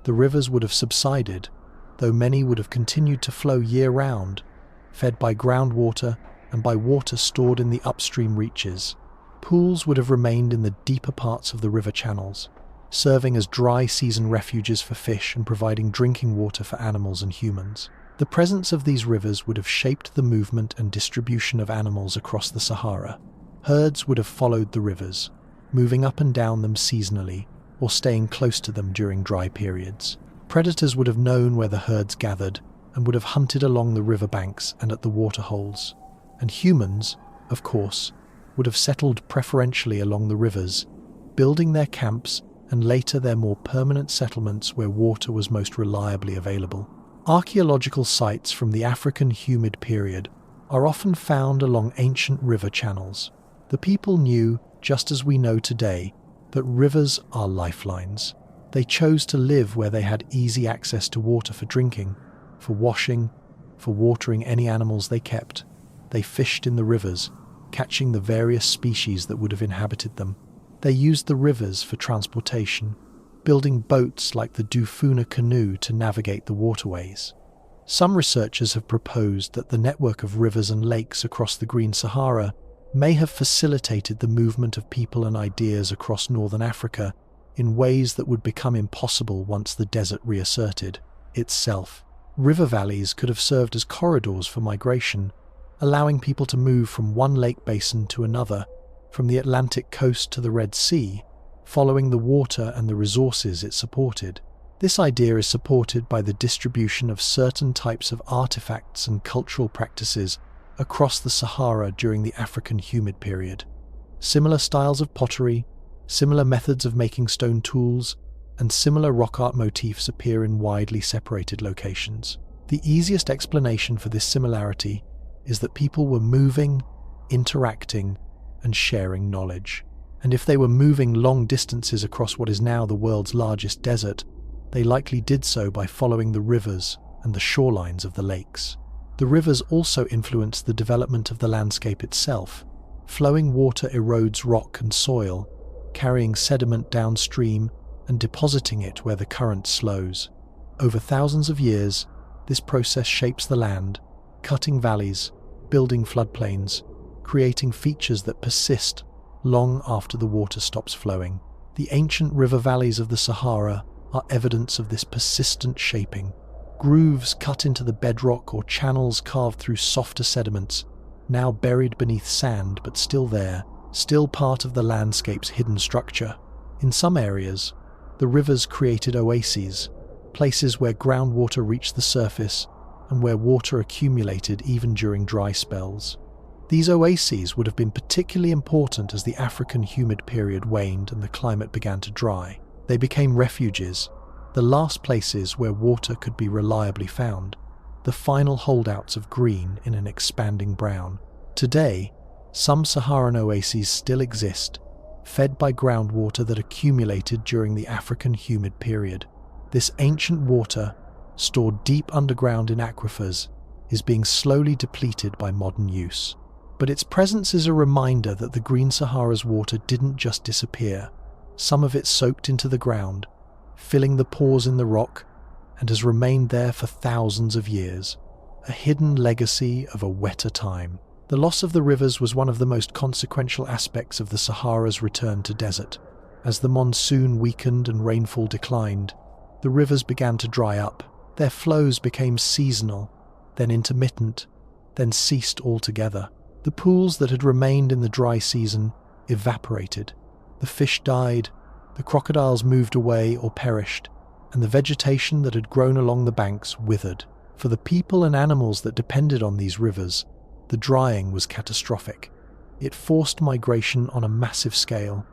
the rivers would have subsided, though many would have continued to flow year-round, fed by groundwater and by water stored in the upstream reaches. Pools would have remained in the deeper parts of the river channels, serving as dry season refuges for fish and providing drinking water for animals and humans. The presence of these rivers would have shaped the movement and distribution of animals across the Sahara. Herds would have followed the rivers, moving up and down them seasonally, or staying close to them during dry periods. Predators would have known where the herds gathered and would have hunted along the river banks and at the waterholes. And humans, of course, would have settled preferentially along the rivers, building their camps and later their more permanent settlements where water was most reliably available. Archaeological sites from the African humid period are often found along ancient river channels. The people knew, just as we know today, that rivers are lifelines. They chose to live where they had easy access to water for drinking, for washing, for watering any animals they kept. They fished in the rivers, catching the various species that would have inhabited them. They used the rivers for transportation, building boats like the Dufuna canoe to navigate the waterways. Some researchers have proposed that the network of rivers and lakes across the Green Sahara may have facilitated the movement of people and ideas across northern Africa in ways that would become impossible once the desert reasserted itself. River valleys could have served as corridors for migration, allowing people to move from one lake basin to another, from the Atlantic coast to the Red Sea, following the water and the resources it supported. This idea is supported by the distribution of certain types of artifacts and cultural practices across the Sahara during the African humid period. Similar styles of pottery, similar methods of making stone tools, and similar rock art motifs appear in widely separated locations. The easiest explanation for this similarity is that people were moving, interacting, and sharing knowledge. And if they were moving long distances across what is now the world's largest desert, they likely did so by following the rivers and the shorelines of the lakes. The rivers also influence the development of the landscape itself. Flowing water erodes rock and soil, carrying sediment downstream and depositing it where the current slows. Over thousands of years, this process shapes the land, cutting valleys, building floodplains, creating features that persist long after the water stops flowing. The ancient river valleys of the Sahara are evidence of this persistent shaping. Grooves cut into the bedrock or channels carved through softer sediments, now buried beneath sand but still there, still part of the landscape's hidden structure. In some areas, the rivers created oases, places where groundwater reached the surface and where water accumulated even during dry spells. These oases would have been particularly important as the African humid period waned and the climate began to dry. They became refuges, the last places where water could be reliably found, the final holdouts of green in an expanding brown. Today, some Saharan oases still exist, fed by groundwater that accumulated during the African humid period. This ancient water, stored deep underground in aquifers, is being slowly depleted by modern use. But its presence is a reminder that the Green Sahara's water didn't just disappear. Some of it soaked into the ground, filling the pores in the rock, and has remained there for thousands of years, a hidden legacy of a wetter time. The loss of the rivers was one of the most consequential aspects of the Sahara's return to desert. As the monsoon weakened and rainfall declined, the rivers began to dry up. Their flows became seasonal, then intermittent, then ceased altogether. The pools that had remained in the dry season evaporated. The fish died, the crocodiles moved away or perished, and the vegetation that had grown along the banks withered. For the people and animals that depended on these rivers, the drying was catastrophic. It forced migration on a massive scale.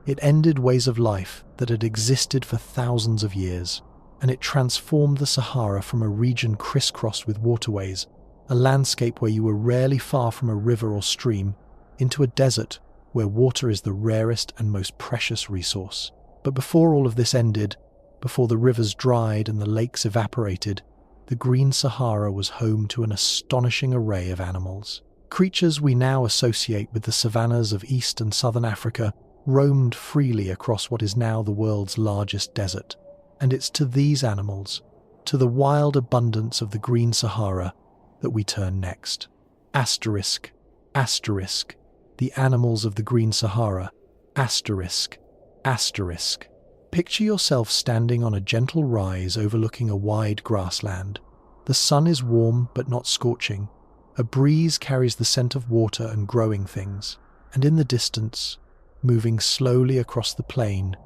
It ended ways of life that had existed for thousands of years, and it transformed the Sahara from a region crisscrossed with waterways, a landscape where you were rarely far from a river or stream, into a desert where water is the rarest and most precious resource. But before all of this ended, before the rivers dried and the lakes evaporated, the Green Sahara was home to an astonishing array of animals. Creatures we now associate with the savannas of East and Southern Africa roamed freely across what is now the world's largest desert. And it's to these animals, to the wild abundance of the Green Sahara, that we turn next. Asterisk, asterisk, the animals of the Green Sahara, asterisk, asterisk. Picture yourself standing on a gentle rise overlooking a wide grassland. The sun is warm but not scorching. A breeze carries the scent of water and growing things. And in the distance, moving slowly across the plain,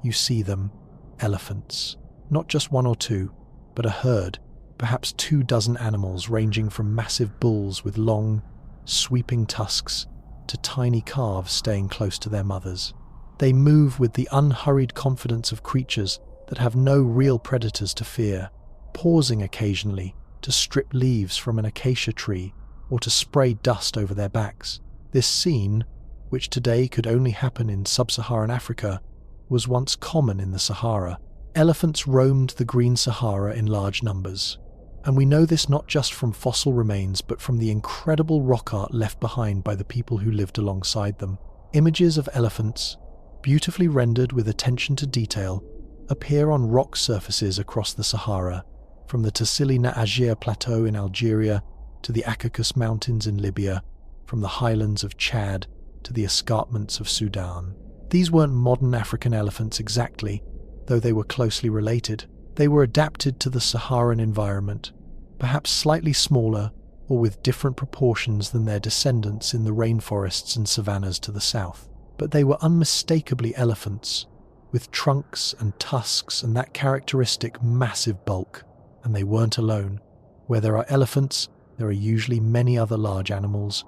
you see them, elephants. Not just one or two, but a herd, perhaps 24 animals ranging from massive bulls with long, sweeping tusks to tiny calves staying close to their mothers. They move with the unhurried confidence of creatures that have no real predators to fear, pausing occasionally to strip leaves from an acacia tree or to spray dust over their backs. This scene, which today could only happen in sub-Saharan Africa, was once common in the Sahara. Elephants roamed the Green Sahara in large numbers. And we know this not just from fossil remains, but from the incredible rock art left behind by the people who lived alongside them. Images of elephants, beautifully rendered with attention to detail, appear on rock surfaces across the Sahara, from the Tassili N'Ajjer Plateau in Algeria to the Caucasus Mountains in Libya, from the highlands of Chad to the escarpments of Sudan. These weren't modern African elephants exactly, though they were closely related. They were adapted to the Saharan environment, perhaps slightly smaller or with different proportions than their descendants in the rainforests and savannas to the south. But they were unmistakably elephants, with trunks and tusks and that characteristic massive bulk. And they weren't alone. Where there are elephants, there are usually many other large animals,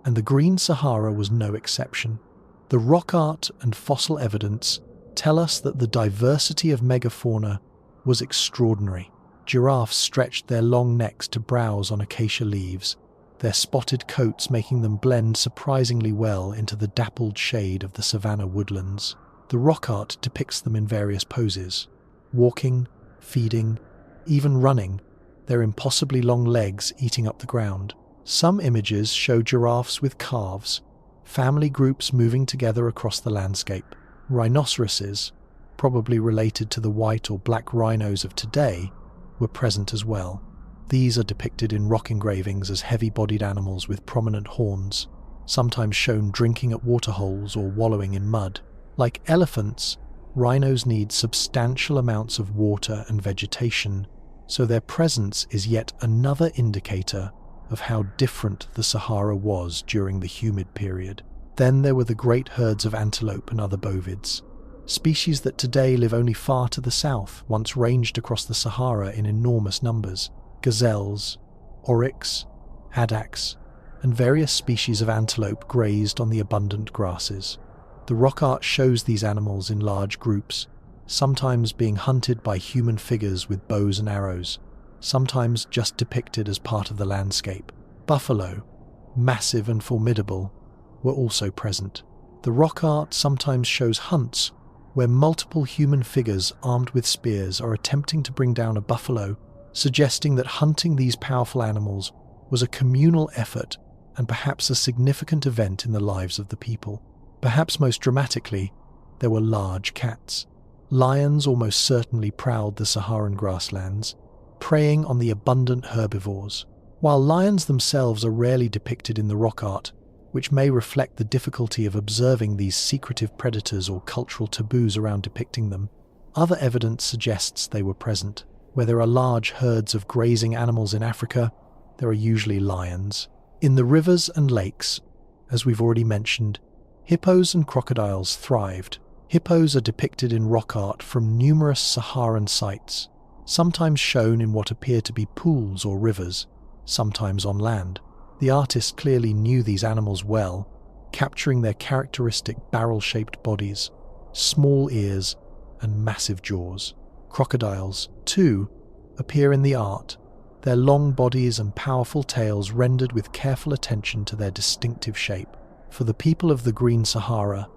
and the Green Sahara was no exception. The rock art and fossil evidence tell us that the diversity of megafauna was extraordinary. Giraffes stretched their long necks to browse on acacia leaves, their spotted coats making them blend surprisingly well into the dappled shade of the savanna woodlands. The rock art depicts them in various poses, walking, feeding, even running, their impossibly long legs eating up the ground. Some images show giraffes with calves, family groups moving together across the landscape. Rhinoceroses, probably related to the white or black rhinos of today, were present as well. These are depicted in rock engravings as heavy-bodied animals with prominent horns, sometimes shown drinking at waterholes or wallowing in mud. Like elephants, rhinos need substantial amounts of water and vegetation, so their presence is yet another indicator of how different the Sahara was during the humid period. Then there were the great herds of antelope and other bovids. Species that today live only far to the south once ranged across the Sahara in enormous numbers. Gazelles, oryx, addax, and various species of antelope grazed on the abundant grasses. The rock art shows these animals in large groups, sometimes being hunted by human figures with bows and arrows, sometimes just depicted as part of the landscape. Buffalo, massive and formidable, were also present. The rock art sometimes shows hunts where multiple human figures armed with spears are attempting to bring down a buffalo, suggesting that hunting these powerful animals was a communal effort and perhaps a significant event in the lives of the people. Perhaps most dramatically, there were large cats. Lions almost certainly prowled the Saharan grasslands, preying on the abundant herbivores. While lions themselves are rarely depicted in the rock art, which may reflect the difficulty of observing these secretive predators or cultural taboos around depicting them, other evidence suggests they were present. Where there are large herds of grazing animals in Africa, there are usually lions. In the rivers and lakes, as we've already mentioned, hippos and crocodiles thrived. Hippos are depicted in rock art from numerous Saharan sites, sometimes shown in what appear to be pools or rivers, sometimes on land. The artist clearly knew these animals well, capturing their characteristic barrel-shaped bodies, small ears, and massive jaws. Crocodiles, too, appear in the art, their long bodies and powerful tails rendered with careful attention to their distinctive shape. For the people of the Green Sahara,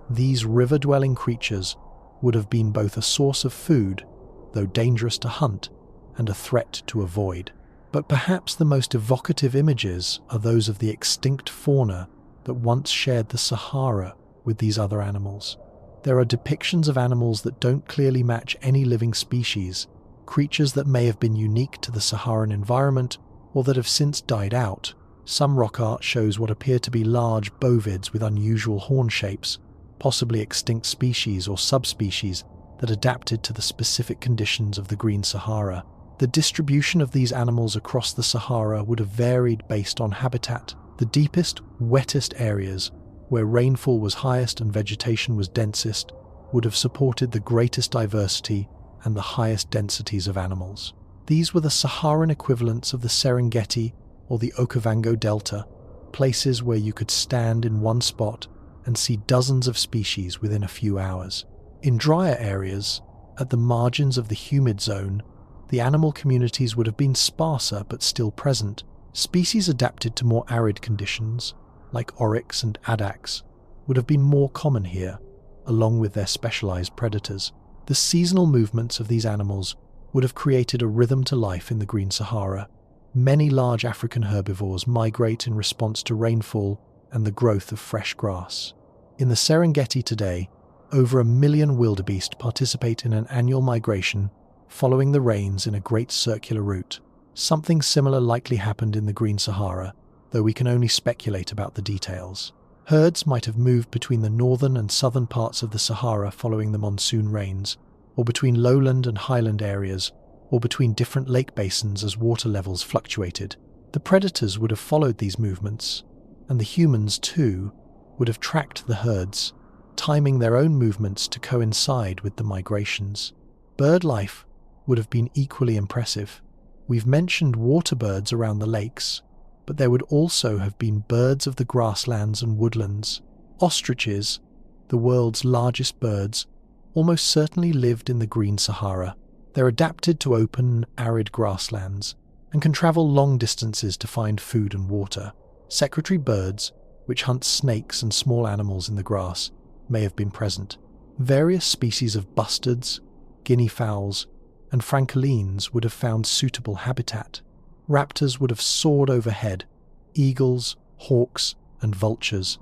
these river-dwelling creatures would have been both a source of food, though dangerous to hunt, and a threat to avoid. But perhaps the most evocative images are those of the extinct fauna that once shared the Sahara with these other animals. There are depictions of animals that don't clearly match any living species, creatures that may have been unique to the Saharan environment or that have since died out. Some rock art shows what appear to be large bovids with unusual horn shapes, possibly extinct species or subspecies that adapted to the specific conditions of the Green Sahara. The distribution of these animals across the Sahara would have varied based on habitat. The deepest, wettest areas, where rainfall was highest and vegetation was densest, would have supported the greatest diversity and the highest densities of animals. These were the Saharan equivalents of the Serengeti or the Okavango Delta, places where you could stand in one spot and see dozens of species within a few hours. In drier areas, at the margins of the humid zone, the animal communities would have been sparser but still present. Species adapted to more arid conditions, like oryx and addax, would have been more common here, along with their specialized predators. The seasonal movements of these animals would have created a rhythm to life in the Green Sahara. Many large African herbivores migrate in response to rainfall and the growth of fresh grass. In the Serengeti today, over 1 million wildebeest participate in an annual migration following the rains in a great circular route. Something similar likely happened in the Green Sahara, though we can only speculate about the details. Herds might have moved between the northern and southern parts of the Sahara following the monsoon rains, or between lowland and highland areas, or between different lake basins as water levels fluctuated. The predators would have followed these movements, and the humans, too, would have tracked the herds, timing their own movements to coincide with the migrations. Bird life would have been equally impressive. We've mentioned water birds around the lakes, but there would also have been birds of the grasslands and woodlands. Ostriches, the world's largest birds, almost certainly lived in the Green Sahara. They're adapted to open, arid grasslands and can travel long distances to find food and water. Secretary birds, which hunt snakes and small animals in the grass, may have been present. Various species of bustards, guinea fowls, and francolines would have found suitable habitat. Raptors would have soared overhead, eagles, hawks, and vultures,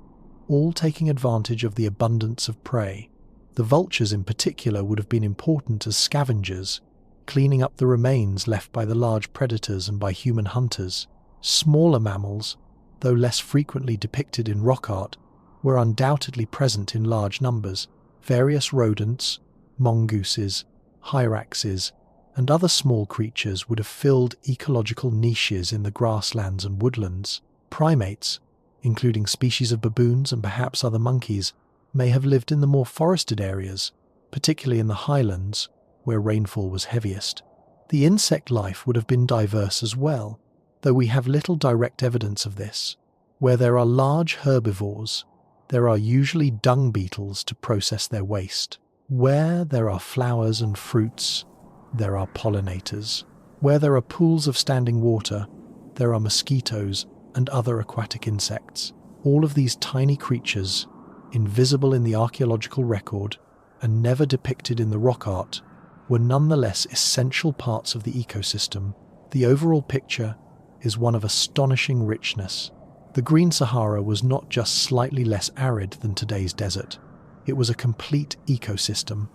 all taking advantage of the abundance of prey. The vultures in particular would have been important as scavengers, cleaning up the remains left by the large predators and by human hunters. Smaller mammals, though less frequently depicted in rock art, were undoubtedly present in large numbers. Various rodents, mongooses, hyraxes, and other small creatures would have filled ecological niches in the grasslands and woodlands. Primates, including species of baboons and perhaps other monkeys, may have lived in the more forested areas, particularly in the highlands, where rainfall was heaviest. The insect life would have been diverse as well, though we have little direct evidence of this. Where there are large herbivores, there are usually dung beetles to process their waste. Where there are flowers and fruits, there are pollinators. Where there are pools of standing water, there are mosquitoes and other aquatic insects. All of these tiny creatures, invisible in the archaeological record and never depicted in the rock art, were nonetheless essential parts of the ecosystem. The overall picture is one of astonishing richness. The Green Sahara was not just slightly less arid than today's desert. It was a complete ecosystem,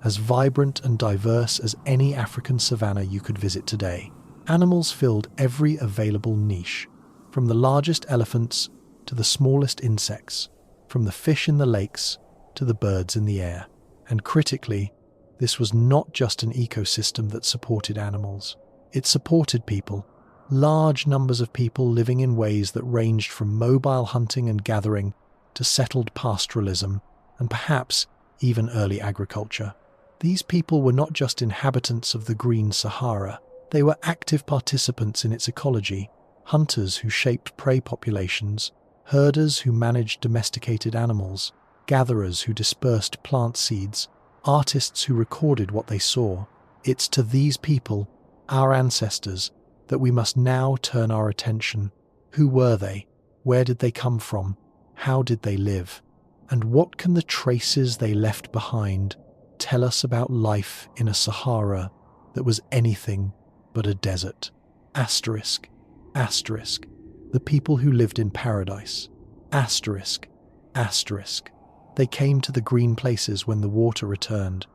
as vibrant and diverse as any African savanna you could visit today. Animals filled every available niche, from the largest elephants to the smallest insects, from the fish in the lakes to the birds in the air. And critically, this was not just an ecosystem that supported animals. It supported people. Large numbers of people living in ways that ranged from mobile hunting and gathering to settled pastoralism and perhaps even early agriculture. These people were not just inhabitants of the Green Sahara, they were active participants in its ecology, hunters who shaped prey populations, herders who managed domesticated animals, gatherers who dispersed plant seeds, artists who recorded what they saw. It's to these people, our ancestors, that we must now turn our attention. Who were they? Where did they come from? How did they live? And what can the traces they left behind tell us about life in a Sahara that was anything but a desert? Asterisk, asterisk, the people who lived in paradise. Asterisk, asterisk, they came to the green places when the water returned.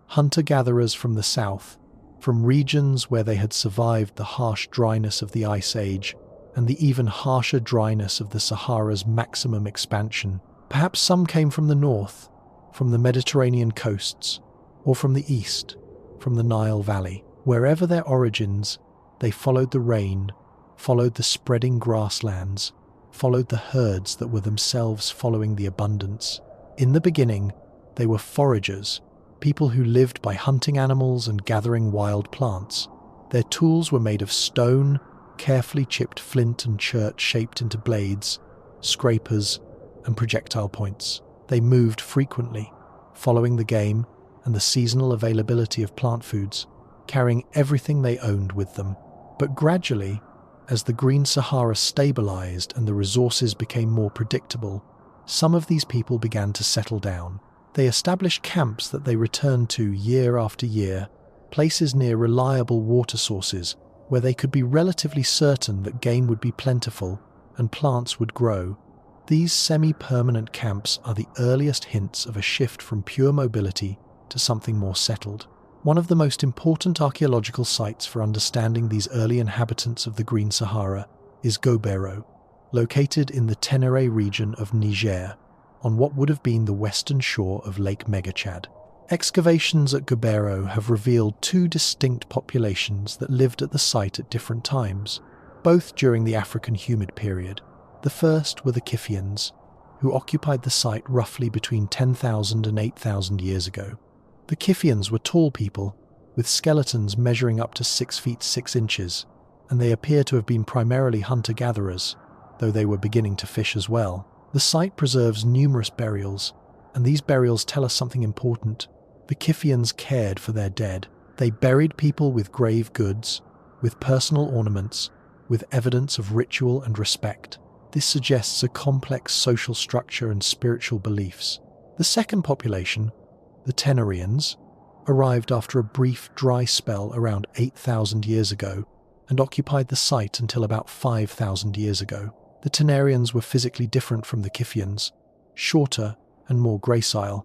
Hunter-gatherers from the south, from regions where they had survived the harsh dryness of the Ice Age and the even harsher dryness of the Sahara's maximum expansion. Perhaps some came from the north, from the Mediterranean coasts, or from the east, from the Nile Valley. Wherever their origins, they followed the rain, followed the spreading grasslands, followed the herds that were themselves following the abundance. In the beginning, they were foragers, people who lived by hunting animals and gathering wild plants. Their tools were made of stone, carefully chipped flint and chert shaped into blades, scrapers, and projectile points. They moved frequently, following the game and the seasonal availability of plant foods, carrying everything they owned with them. But gradually, as the Green Sahara stabilized and the resources became more predictable, some of these people began to settle down. They established camps that they returned to year after year, places near reliable water sources where they could be relatively certain that game would be plentiful and plants would grow. These semi-permanent camps are the earliest hints of a shift from pure mobility to something more settled. One of the most important archaeological sites for understanding these early inhabitants of the Green Sahara is Gobero, located in the Tenere region of Niger, on what would have been the western shore of Lake Megachad. Excavations at Gobero have revealed two distinct populations that lived at the site at different times, both during the African humid period. The first were the Kiphians, who occupied the site roughly between 10,000 and 8,000 years ago. The Kiphians were tall people, with skeletons measuring up to 6 feet 6 inches, and they appear to have been primarily hunter-gatherers, though they were beginning to fish as well. The site preserves numerous burials, and these burials tell us something important. The Kiphians cared for their dead. They buried people with grave goods, with personal ornaments, with evidence of ritual and respect. This suggests a complex social structure and spiritual beliefs. The second population, the Tenerians, arrived after a brief dry spell around 8,000 years ago and occupied the site until about 5,000 years ago. The Tenerians were physically different from the Kiphians, shorter and more gracile,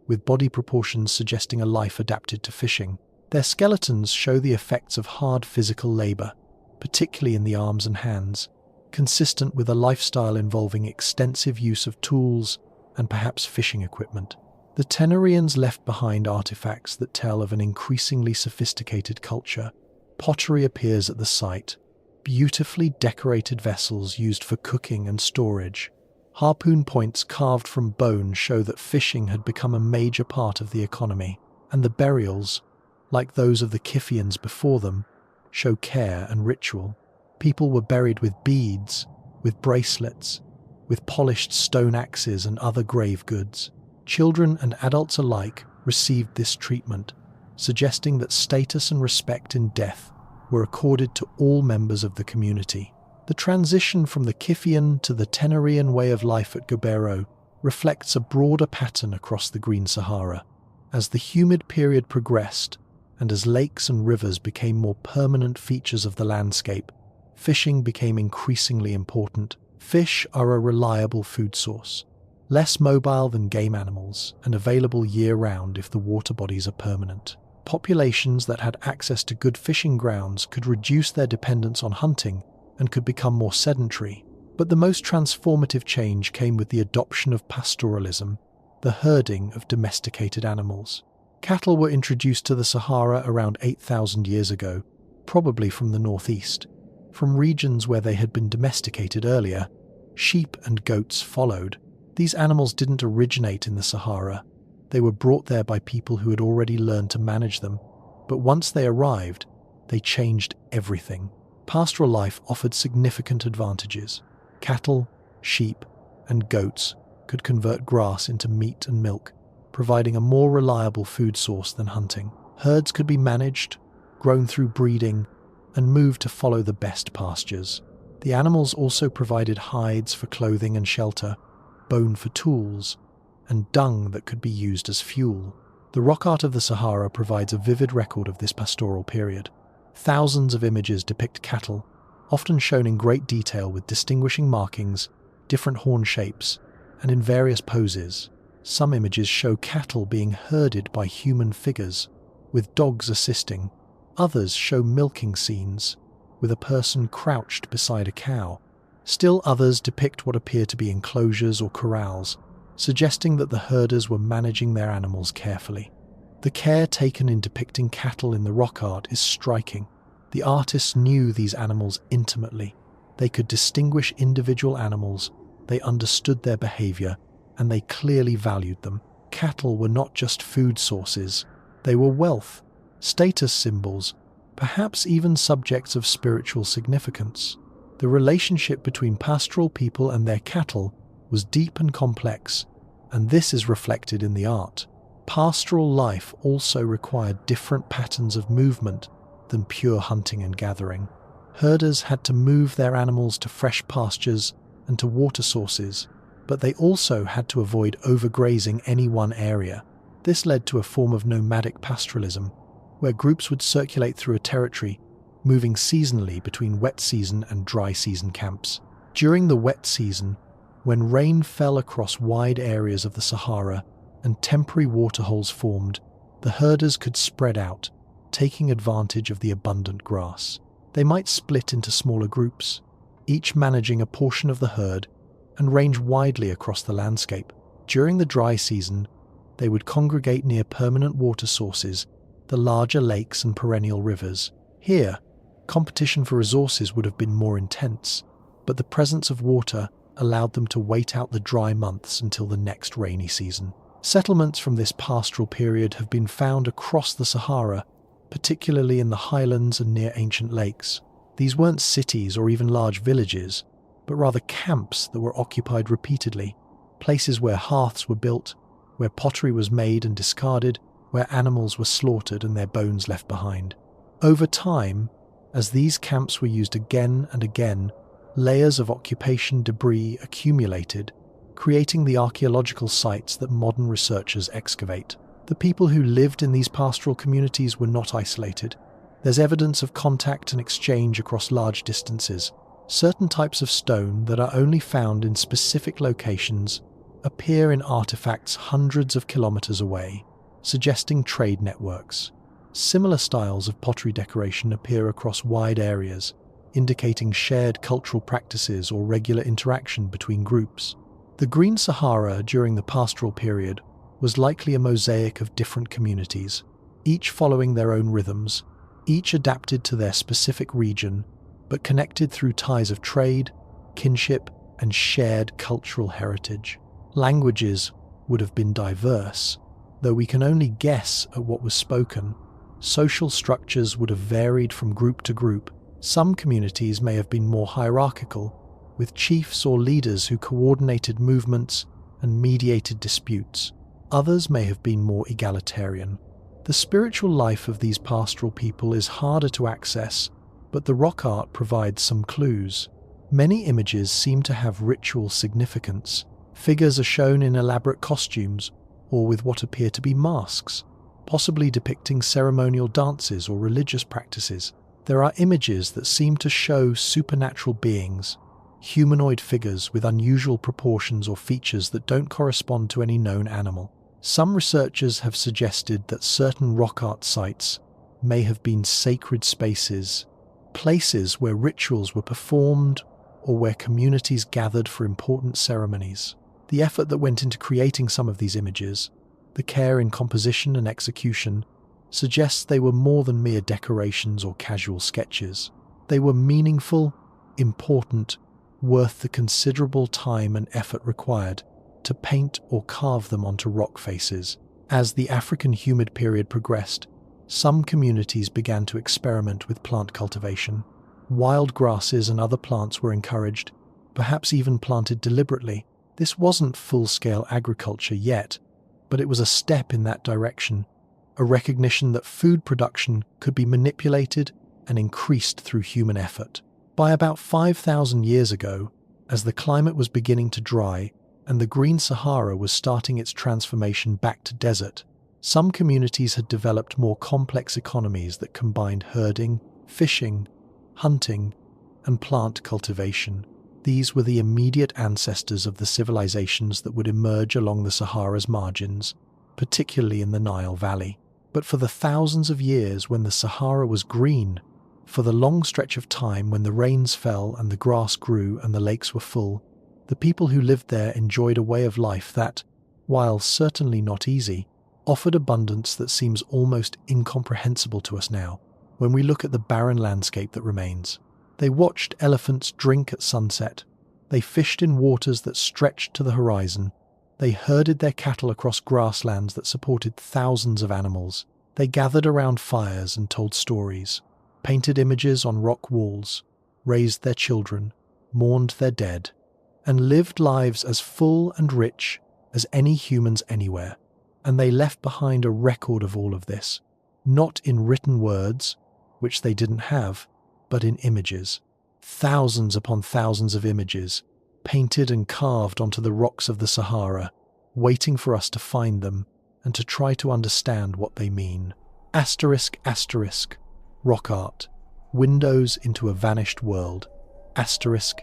with body proportions suggesting a life adapted to fishing. Their skeletons show the effects of hard physical labor, particularly in the arms and hands. consistent with a lifestyle involving extensive use of tools and perhaps fishing equipment. The Tenerians left behind artifacts that tell of an increasingly sophisticated culture. Pottery appears at the site, beautifully decorated vessels used for cooking and storage. Harpoon points carved from bone show that fishing had become a major part of the economy, and the burials, like those of the Kiphians before them, show care and ritual. People were buried with beads, with bracelets, with polished stone axes and other grave goods. Children and adults alike received this treatment, suggesting that status and respect in death were accorded to all members of the community. The transition from the Kiphian to the Tenerian way of life at Gobero reflects a broader pattern across the Green Sahara. As the humid period progressed, and as lakes and rivers became more permanent features of the landscape, fishing became increasingly important. Fish are a reliable food source, less mobile than game animals and available year-round if the water bodies are permanent. Populations that had access to good fishing grounds could reduce their dependence on hunting and could become more sedentary. But the most transformative change came with the adoption of pastoralism, the herding of domesticated animals. Cattle were introduced to the Sahara around 8,000 years ago, probably from the northeast. From regions where they had been domesticated earlier, sheep and goats followed. These animals didn't originate in the Sahara. They were brought there by people who had already learned to manage them. But once they arrived, they changed everything. Pastoral life offered significant advantages. Cattle, sheep, and goats could convert grass into meat and milk, providing a more reliable food source than hunting. Herds could be managed, grown through breeding, and moved to follow the best pastures. The animals also provided hides for clothing and shelter, bone for tools, and dung that could be used as fuel. The rock art of the Sahara provides a vivid record of this pastoral period. Thousands of images depict cattle, often shown in great detail with distinguishing markings, different horn shapes, and in various poses. Some images show cattle being herded by human figures, with dogs assisting. Others show milking scenes, with a person crouched beside a cow. Still others depict what appear to be enclosures or corrals, suggesting that the herders were managing their animals carefully. The care taken in depicting cattle in the rock art is striking. The artists knew these animals intimately. They could distinguish individual animals, they understood their behavior, and they clearly valued them. Cattle were not just food sources, they were wealth, status symbols, perhaps even subjects of spiritual significance. The relationship between pastoral people and their cattle was deep and complex, and this is reflected in the art. Pastoral life also required different patterns of movement than pure hunting and gathering. Herders had to move their animals to fresh pastures and to water sources, but they also had to avoid overgrazing any one area. This led to a form of nomadic pastoralism, where groups would circulate through a territory, moving seasonally between wet season and dry season camps. During the wet season, when rain fell across wide areas of the Sahara and temporary waterholes formed, the herders could spread out, taking advantage of the abundant grass. They might split into smaller groups, each managing a portion of the herd, and range widely across the landscape. During the dry season, they would congregate near permanent water sources, the larger lakes and perennial rivers. Here, competition for resources would have been more intense, but the presence of water allowed them to wait out the dry months until the next rainy season. Settlements from this pastoral period have been found across the Sahara, particularly in the highlands and near ancient lakes. These weren't cities or even large villages, but rather camps that were occupied repeatedly, places where hearths were built, where pottery was made and discarded, where animals were slaughtered and their bones left behind. Over time, as these camps were used again and again, layers of occupation debris accumulated, creating the archaeological sites that modern researchers excavate. The people who lived in these pastoral communities were not isolated. There's evidence of contact and exchange across large distances. Certain types of stone that are only found in specific locations appear in artifacts hundreds of kilometers away, suggesting trade networks. Similar styles of pottery decoration appear across wide areas, indicating shared cultural practices or regular interaction between groups. The Green Sahara during the pastoral period was likely a mosaic of different communities, each following their own rhythms, each adapted to their specific region, but connected through ties of trade, kinship, and shared cultural heritage. Languages would have been diverse, though we can only guess at what was spoken. Social structures would have varied from group to group. Some communities may have been more hierarchical, with chiefs or leaders who coordinated movements and mediated disputes. Others may have been more egalitarian. The spiritual life of these pastoral people is harder to access, but the rock art provides some clues. Many images seem to have ritual significance. Figures are shown in elaborate costumes or with what appear to be masks, possibly depicting ceremonial dances or religious practices. There are images that seem to show supernatural beings, humanoid figures with unusual proportions or features that don't correspond to any known animal. Some researchers have suggested that certain rock art sites may have been sacred spaces, places where rituals were performed or where communities gathered for important ceremonies. The effort that went into creating some of these images, the care in composition and execution, suggests they were more than mere decorations or casual sketches. They were meaningful, important, worth the considerable time and effort required to paint or carve them onto rock faces. As the African humid period progressed, some communities began to experiment with plant cultivation. Wild grasses and other plants were encouraged, perhaps even planted deliberately. This wasn't full-scale agriculture yet, but it was a step in that direction, a recognition that food production could be manipulated and increased through human effort. By about 5,000 years ago, as the climate was beginning to dry and the Green Sahara was starting its transformation back to desert, some communities had developed more complex economies that combined herding, fishing, hunting, and plant cultivation. These were the immediate ancestors of the civilizations that would emerge along the Sahara's margins, particularly in the Nile Valley. But for the thousands of years when the Sahara was green, for the long stretch of time when the rains fell and the grass grew and the lakes were full, the people who lived there enjoyed a way of life that, while certainly not easy, offered abundance that seems almost incomprehensible to us now when we look at the barren landscape that remains. They watched elephants drink at sunset. They fished in waters that stretched to the horizon. They herded their cattle across grasslands that supported thousands of animals. They gathered around fires and told stories, painted images on rock walls, raised their children, mourned their dead, and lived lives as full and rich as any humans anywhere. And they left behind a record of all of this, not in written words, which they didn't have, but in images. Thousands upon thousands of images, painted and carved onto the rocks of the Sahara, waiting for us to find them and to try to understand what they mean. Asterisk, asterisk, rock art, windows into a vanished world. Asterisk,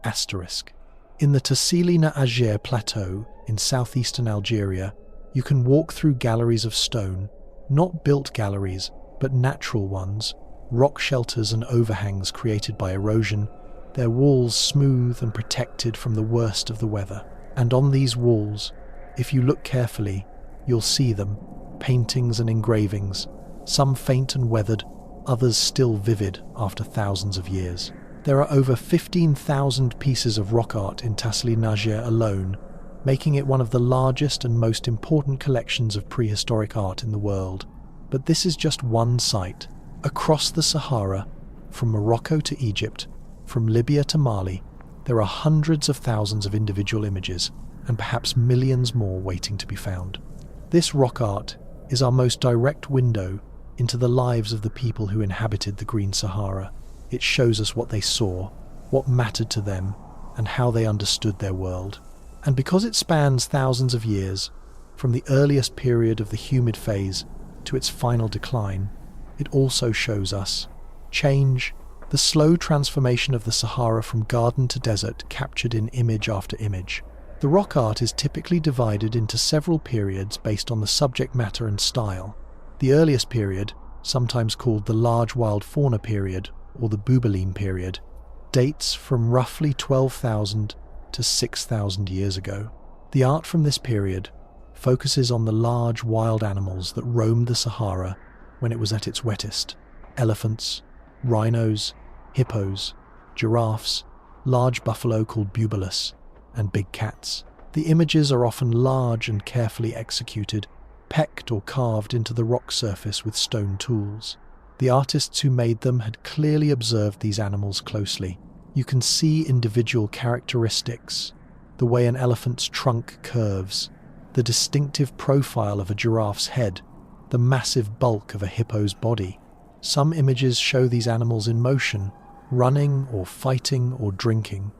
asterisk. In the Tassili na Ager plateau in southeastern Algeria, you can walk through galleries of stone, not built galleries, but natural ones, rock shelters and overhangs created by erosion, their walls smooth and protected from the worst of the weather. And on these walls, if you look carefully, you'll see them, paintings and engravings, some faint and weathered, others still vivid after thousands of years. There are over 15,000 pieces of rock art in Tassili Najer alone, making it one of the largest and most important collections of prehistoric art in the world. But this is just one site. Across the Sahara, from Morocco to Egypt, from Libya to Mali, there are hundreds of thousands of individual images, and perhaps millions more waiting to be found. This rock art is our most direct window into the lives of the people who inhabited the Green Sahara. It shows us what they saw, what mattered to them, and how they understood their world. And because it spans thousands of years, from the earliest period of the humid phase to its final decline, it also shows us change, the slow transformation of the Sahara from garden to desert captured in image after image. The rock art is typically divided into several periods based on the subject matter and style. The earliest period, sometimes called the Large Wild Fauna period or the Bubastis period, dates from roughly 12,000 to 6,000 years ago. The art from this period focuses on the large wild animals that roamed the Sahara when it was at its wettest: elephants, rhinos, hippos, giraffes, large buffalo called Bubastis, and big cats. The images are often large and carefully executed, pecked or carved into the rock surface with stone tools. The artists who made them had clearly observed these animals closely. You can see individual characteristics, the way an elephant's trunk curves, the distinctive profile of a giraffe's head, the massive bulk of a hippo's body. Some images show these animals in motion, running or fighting or drinking.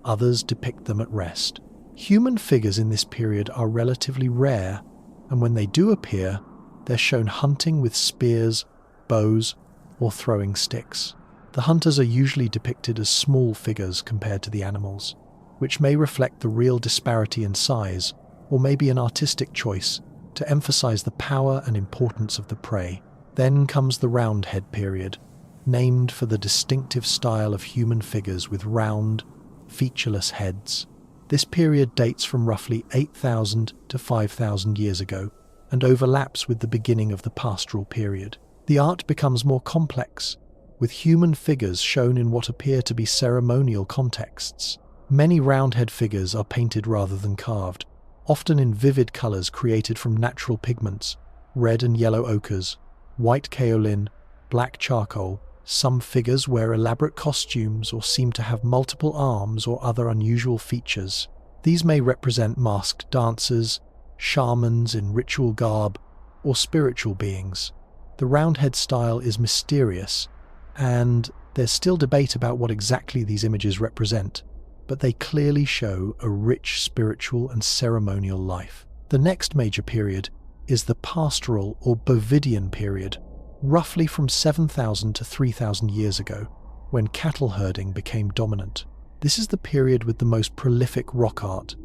Others depict them at rest. Human figures in this period are relatively rare, and when they do appear, they're shown hunting with spears, bows, or throwing sticks. The hunters are usually depicted as small figures compared to the animals, which may reflect the real disparity in size, or maybe an artistic choice to emphasize the power and importance of the prey. Then comes the Roundhead period, named for the distinctive style of human figures with round, featureless heads. This period dates from roughly 8,000 to 5,000 years ago and overlaps with the beginning of the pastoral period. The art becomes more complex, with human figures shown in what appear to be ceremonial contexts. Many Roundhead figures are painted rather than carved, often in vivid colours created from natural pigments: red and yellow ochres, white kaolin, black charcoal. Some figures wear elaborate costumes or seem to have multiple arms or other unusual features. These may represent masked dancers, shamans in ritual garb, or spiritual beings. The Roundhead style is mysterious, and there's still debate about what exactly these images represent, but they clearly show a rich spiritual and ceremonial life. The next major period is the pastoral or Bovidian period, roughly from 7,000 to 3,000 years ago, when cattle herding became dominant. This is the period with the most prolific rock art,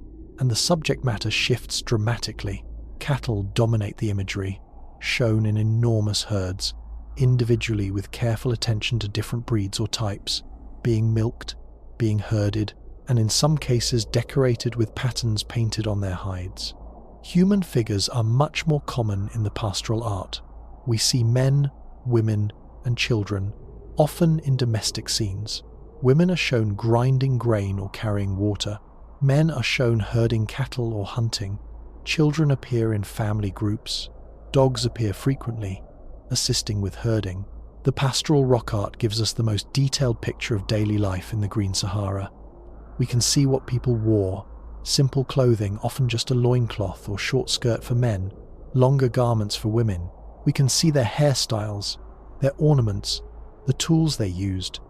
and the subject matter shifts dramatically. Cattle dominate the imagery, shown in enormous herds, individually with careful attention to different breeds or types, being milked, being herded, and in some cases decorated with patterns painted on their hides. Human figures are much more common in the pastoral art. We see men, women, and children, often in domestic scenes. Women are shown grinding grain or carrying water. Men are shown herding cattle or hunting. Children appear in family groups. Dogs appear frequently, assisting with herding. The pastoral rock art gives us the most detailed picture of daily life in the Green Sahara. We can see what people wore: simple clothing, often just a loincloth or short skirt for men, longer garments for women. We can see their hairstyles, their ornaments, the tools they used.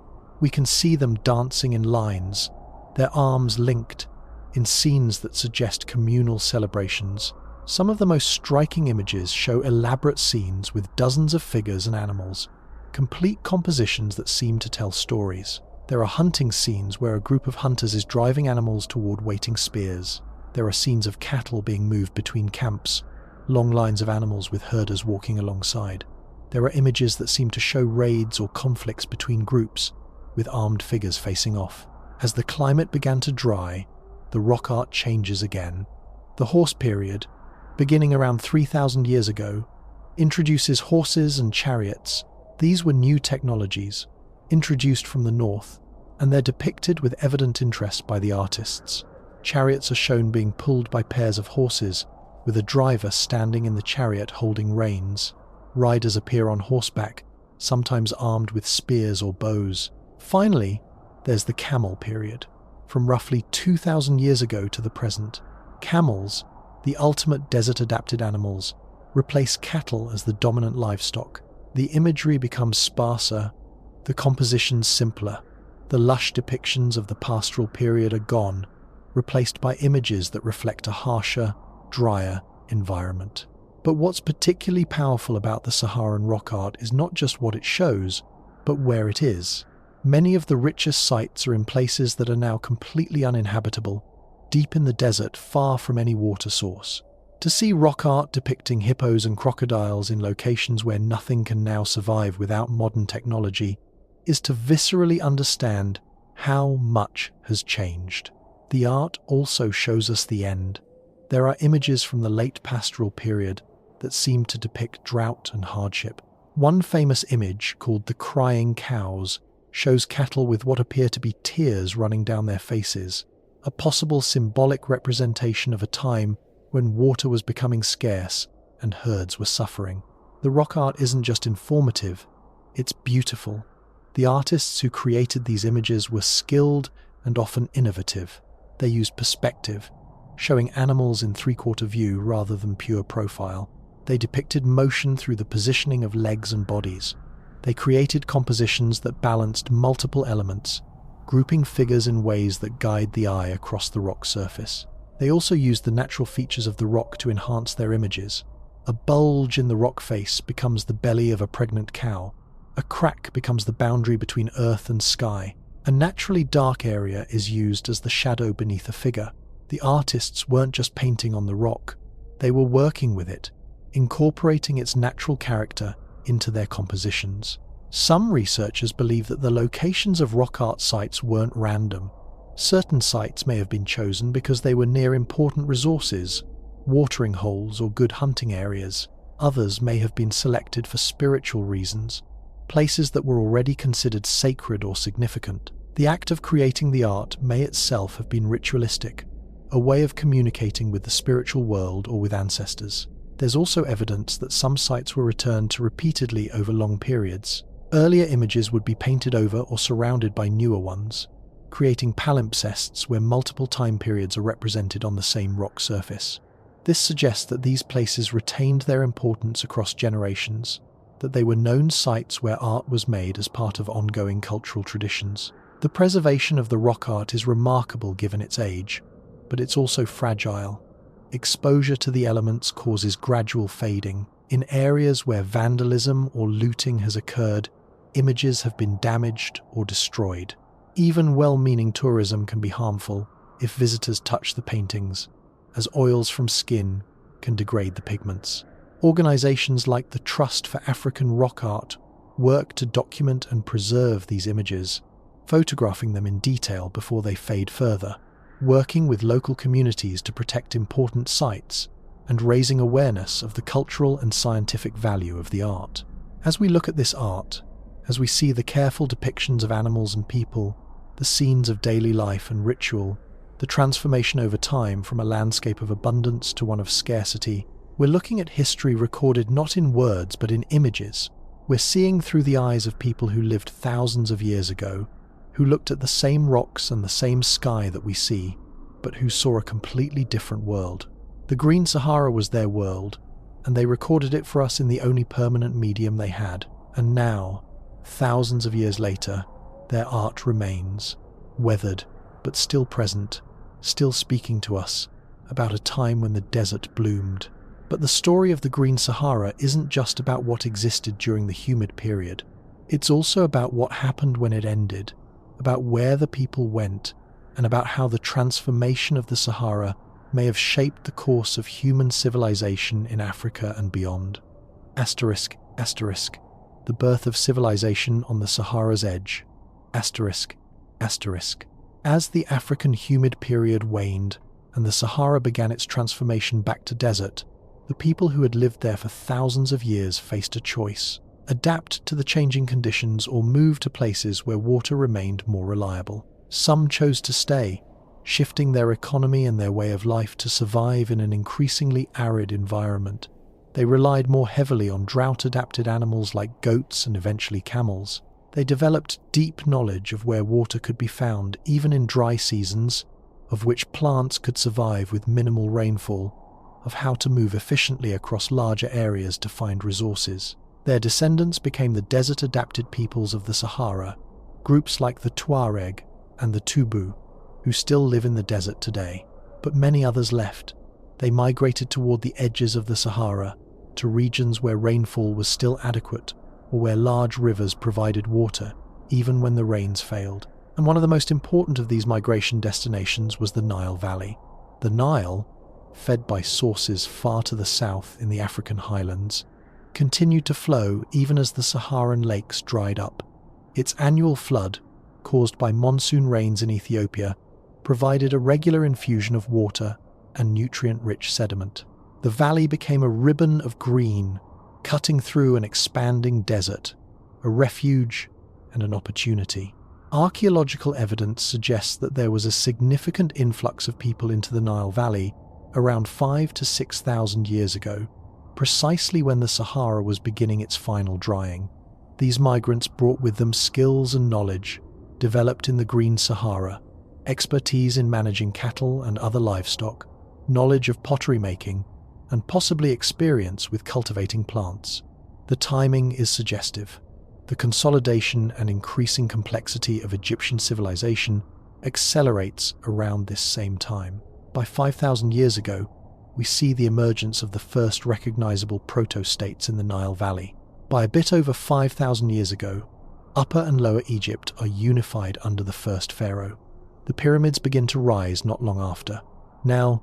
We can see them dancing in lines, their arms linked, in scenes that suggest communal celebrations. Some of the most striking images show elaborate scenes with dozens of figures and animals, complete compositions that seem to tell stories. There are hunting scenes where a group of hunters is driving animals toward waiting spears. There are scenes of cattle being moved between camps, long lines of animals with herders walking alongside. There are images that seem to show raids or conflicts between groups, with armed figures facing off. As the climate began to dry, the rock art changes again. The horse period, beginning around 3,000 years ago, introduces horses and chariots. These were new technologies, introduced from the north, and they're depicted with evident interest by the artists. Chariots are shown being pulled by pairs of horses, with a driver standing in the chariot holding reins. Riders appear on horseback, sometimes armed with spears or bows. Finally, there's the camel period, from roughly 2,000 years ago to the present. Camels, the ultimate desert-adapted animals, replace cattle as the dominant livestock. The imagery becomes sparser, the compositions simpler. The lush depictions of the pastoral period are gone, replaced by images that reflect a harsher, drier environment. But what's particularly powerful about the Saharan rock art is not just what it shows, but where it is. Many of the richest sites are in places that are now completely uninhabitable, deep in the desert, far from any water source. To see rock art depicting hippos and crocodiles in locations where nothing can now survive without modern technology is to viscerally understand how much has changed. The art also shows us the end. There are images from the late pastoral period that seem to depict drought and hardship. One famous image, called the crying cows, shows cattle with what appear to be tears running down their faces, a possible symbolic representation of a time when water was becoming scarce and herds were suffering. The rock art isn't just informative, it's beautiful. The artists who created these images were skilled and often innovative. They used perspective, showing animals in three-quarter view rather than pure profile. They depicted motion through the positioning of legs and bodies. They created compositions that balanced multiple elements, grouping figures in ways that guide the eye across the rock surface. They also used the natural features of the rock to enhance their images. A bulge in the rock face becomes the belly of a pregnant cow. A crack becomes the boundary between earth and sky. A naturally dark area is used as the shadow beneath a figure. The artists weren't just painting on the rock, they were working with it, incorporating its natural character into their compositions. Some researchers believe that the locations of rock art sites weren't random. Certain sites may have been chosen because they were near important resources, watering holes or good hunting areas. Others may have been selected for spiritual reasons, places that were already considered sacred or significant. The act of creating the art may itself have been ritualistic, a way of communicating with the spiritual world or with ancestors. There's also evidence that some sites were returned to repeatedly over long periods. Earlier images would be painted over or surrounded by newer ones, creating palimpsests where multiple time periods are represented on the same rock surface. This suggests that these places retained their importance across generations, that they were known sites where art was made as part of ongoing cultural traditions. The preservation of the rock art is remarkable given its age, but it's also fragile. Exposure to the elements causes gradual fading. In areas where vandalism or looting has occurred, images have been damaged or destroyed. Even well-meaning tourism can be harmful if visitors touch the paintings, as oils from skin can degrade the pigments. Organizations like the Trust for African Rock Art work to document and preserve these images, photographing them in detail before they fade further, working with local communities to protect important sites, and raising awareness of the cultural and scientific value of the art. As we look at this art, as we see the careful depictions of animals and people, the scenes of daily life and ritual, the transformation over time from a landscape of abundance to one of scarcity, we're looking at history recorded not in words but in images. We're seeing through the eyes of people who lived thousands of years ago, who looked at the same rocks and the same sky that we see, but who saw a completely different world. The Green Sahara was their world, and they recorded it for us in the only permanent medium they had. And now, thousands of years later, their art remains, weathered, but still present, still speaking to us about a time when the desert bloomed. But the story of the Green Sahara isn't just about what existed during the humid period. It's also about what happened when it ended, about where the people went, and about how the transformation of the Sahara may have shaped the course of human civilization in Africa and beyond. Asterisk, asterisk, the birth of civilization on the Sahara's edge. Asterisk, asterisk. As the African humid period waned and the Sahara began its transformation back to desert, the people who had lived there for thousands of years faced a choice: adapt to the changing conditions or move to places where water remained more reliable. Some chose to stay, shifting their economy and their way of life to survive in an increasingly arid environment. They relied more heavily on drought-adapted animals like goats and eventually camels. They developed deep knowledge of where water could be found even in dry seasons, of which plants could survive with minimal rainfall, of how to move efficiently across larger areas to find resources. Their descendants became the desert-adapted peoples of the Sahara, groups like the Tuareg and the Tubu, who still live in the desert today. But many others left. They migrated toward the edges of the Sahara, to regions where rainfall was still adequate, or where large rivers provided water, even when the rains failed. And one of the most important of these migration destinations was the Nile Valley. The Nile, fed by sources far to the south in the African highlands, continued to flow even as the Saharan lakes dried up. Its annual flood, caused by monsoon rains in Ethiopia, provided a regular infusion of water and nutrient-rich sediment. The valley became a ribbon of green, cutting through an expanding desert, a refuge and an opportunity. Archaeological evidence suggests that there was a significant influx of people into the Nile Valley around 5,000 to 6,000 years ago, precisely when the Sahara was beginning its final drying. These migrants brought with them skills and knowledge developed in the Green Sahara, expertise in managing cattle and other livestock, knowledge of pottery making, and possibly experience with cultivating plants. The timing is suggestive. The consolidation and increasing complexity of Egyptian civilization accelerates around this same time. By 5,000 years ago, we see the emergence of the first recognizable proto-states in the Nile Valley. By a bit over 5,000 years ago, Upper and Lower Egypt are unified under the first pharaoh. The pyramids begin to rise not long after. Now,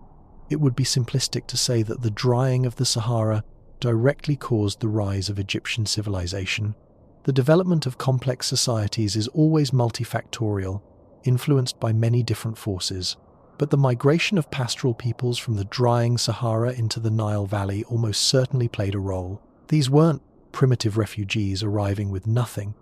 it would be simplistic to say that the drying of the Sahara directly caused the rise of Egyptian civilization. The development of complex societies is always multifactorial, influenced by many different forces. But the migration of pastoral peoples from the drying Sahara into the Nile Valley almost certainly played a role. These weren't primitive refugees arriving with nothing.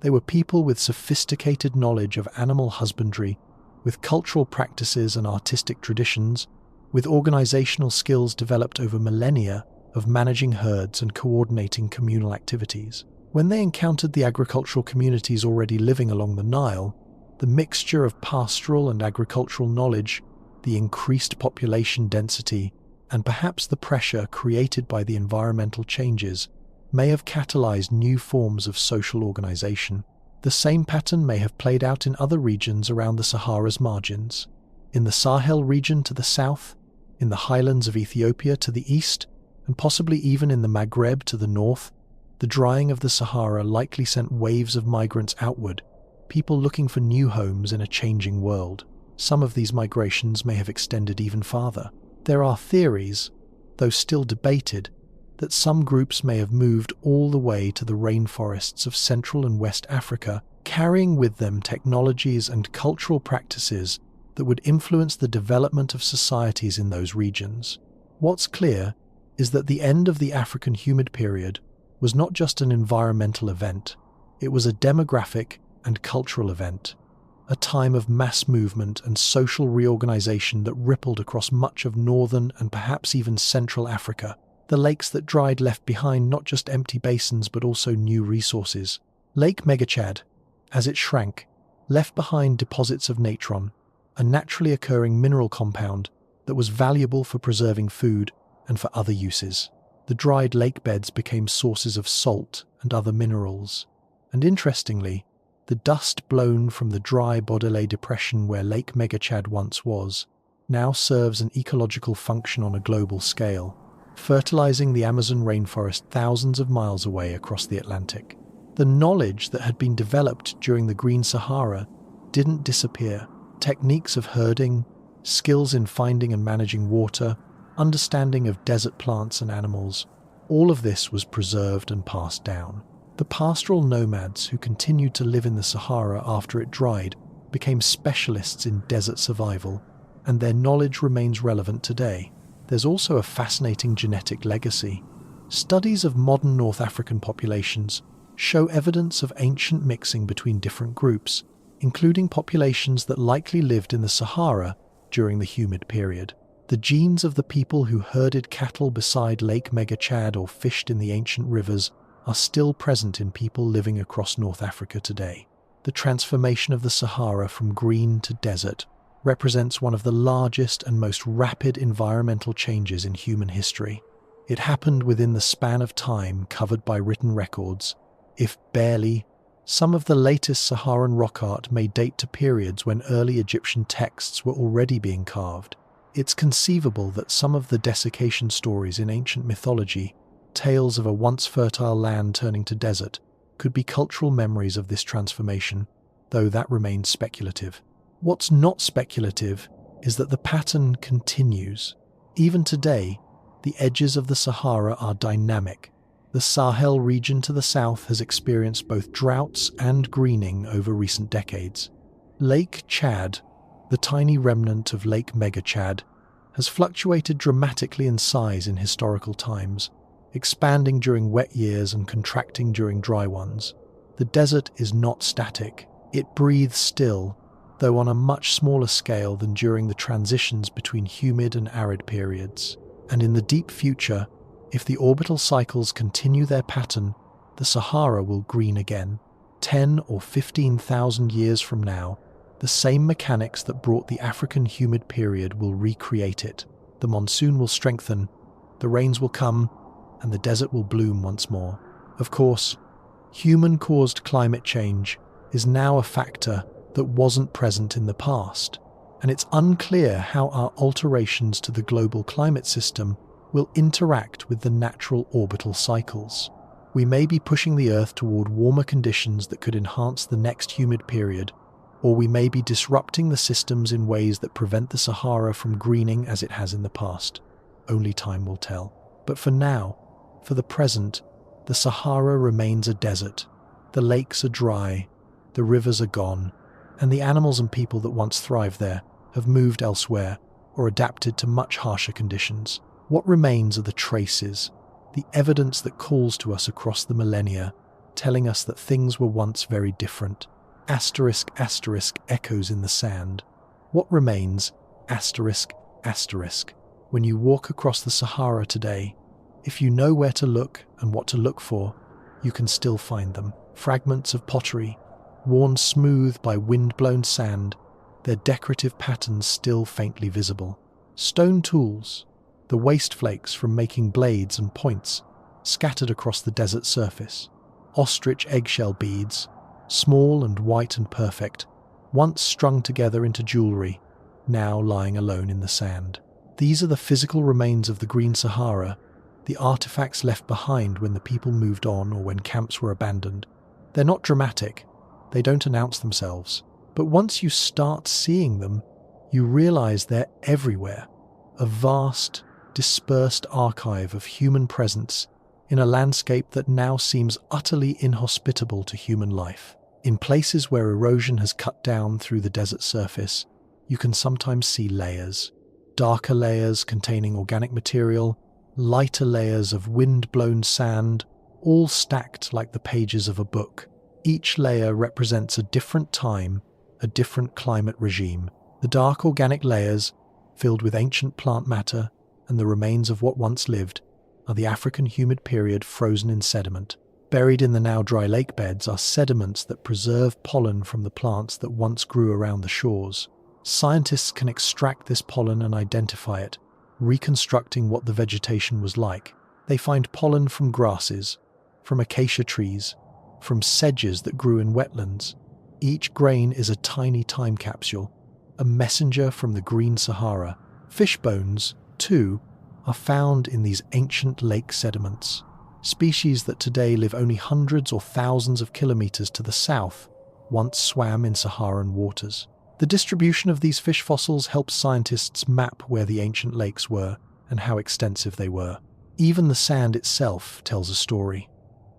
They were people with sophisticated knowledge of animal husbandry, with cultural practices and artistic traditions, with organizational skills developed over millennia of managing herds and coordinating communal activities. When they encountered the agricultural communities already living along the Nile, the mixture of pastoral and agricultural knowledge, the increased population density, and perhaps the pressure created by the environmental changes may have catalyzed new forms of social organization. The same pattern may have played out in other regions around the Sahara's margins. In the Sahel region to the south, in the highlands of Ethiopia to the east, and possibly even in the Maghreb to the north, the drying of the Sahara likely sent waves of migrants outward, people looking for new homes in a changing world. Some of these migrations may have extended even farther. There are theories, though still debated, that some groups may have moved all the way to the rainforests of Central and West Africa, carrying with them technologies and cultural practices that would influence the development of societies in those regions. What's clear is that the end of the African humid period was not just an environmental event, it was a demographic and cultural event, a time of mass movement and social reorganization that rippled across much of northern and perhaps even central Africa. The lakes that dried left behind not just empty basins but also new resources. Lake Megachad, as it shrank, left behind deposits of natron, a naturally occurring mineral compound that was valuable for preserving food and for other uses. The dried lake beds became sources of salt and other minerals. And interestingly, the dust blown from the dry Baudelaire Depression where Lake Megachad once was, now serves an ecological function on a global scale, fertilizing the Amazon rainforest thousands of miles away across the Atlantic. The knowledge that had been developed during the Green Sahara didn't disappear. Techniques of herding, skills in finding and managing water, understanding of desert plants and animals, all of this was preserved and passed down. The pastoral nomads who continued to live in the Sahara after it dried became specialists in desert survival, and their knowledge remains relevant today. There's also a fascinating genetic legacy. Studies of modern North African populations show evidence of ancient mixing between different groups, including populations that likely lived in the Sahara during the humid period. The genes of the people who herded cattle beside Lake Megachad or fished in the ancient rivers are still present in people living across North Africa today. The transformation of the Sahara from green to desert represents one of the largest and most rapid environmental changes in human history. It happened within the span of time covered by written records, if barely. Some of the latest Saharan rock art may date to periods when early Egyptian texts were already being carved. It's conceivable that some of the desiccation stories in ancient mythology, tales of a once fertile land turning to desert, could be cultural memories of this transformation, though that remains speculative. What's not speculative is that the pattern continues. Even today, the edges of the Sahara are dynamic, The Sahel region to the south has experienced both droughts and greening over recent decades. Lake Chad, the tiny remnant of Lake Megachad, has fluctuated dramatically in size in historical times, expanding during wet years and contracting during dry ones. The desert is not static. It breathes still, though on a much smaller scale than during the transitions between humid and arid periods. And in the deep future, if the orbital cycles continue their pattern, the Sahara will green again. 10 or 15,000 years from now, the same mechanics that brought the African humid period will recreate it. The monsoon will strengthen, the rains will come, and the desert will bloom once more. Of course, human-caused climate change is now a factor that wasn't present in the past, and it's unclear how our alterations to the global climate system will interact with the natural orbital cycles. We may be pushing the Earth toward warmer conditions that could enhance the next humid period, or we may be disrupting the systems in ways that prevent the Sahara from greening as it has in the past. Only time will tell. But for now, for the present, the Sahara remains a desert. The lakes are dry, the rivers are gone, and the animals and people that once thrived there have moved elsewhere or adapted to much harsher conditions. What remains are the traces, the evidence that calls to us across the millennia, telling us that things were once very different. Asterisk, asterisk, echoes in the sand. What remains? Asterisk, asterisk. When you walk across the Sahara today, if you know where to look and what to look for, you can still find them. Fragments of pottery, worn smooth by wind-blown sand, their decorative patterns still faintly visible. Stone tools, the waste flakes from making blades and points, scattered across the desert surface. Ostrich eggshell beads, small and white and perfect, once strung together into jewelry, now lying alone in the sand. These are the physical remains of the Green Sahara, the artifacts left behind when the people moved on or when camps were abandoned. They're not dramatic, they don't announce themselves, but once you start seeing them, you realize they're everywhere. A vast, dispersed archive of human presence in a landscape that now seems utterly inhospitable to human life. In places where erosion has cut down through the desert surface, you can sometimes see layers. Darker layers containing organic material, lighter layers of wind-blown sand, all stacked like the pages of a book. Each layer represents a different time, a different climate regime. The dark organic layers, filled with ancient plant matter and the remains of what once lived, are the African humid period frozen in sediment. Buried in the now dry lake beds are sediments that preserve pollen from the plants that once grew around the shores. Scientists can extract this pollen and identify it, reconstructing what the vegetation was like. They find pollen from grasses, from acacia trees, from sedges that grew in wetlands. Each grain is a tiny time capsule, a messenger from the Green Sahara. Fish bones, too, are found in these ancient lake sediments. Species that today live only hundreds or thousands of kilometers to the south once swam in Saharan waters. The distribution of these fish fossils helps scientists map where the ancient lakes were and how extensive they were. Even the sand itself tells a story.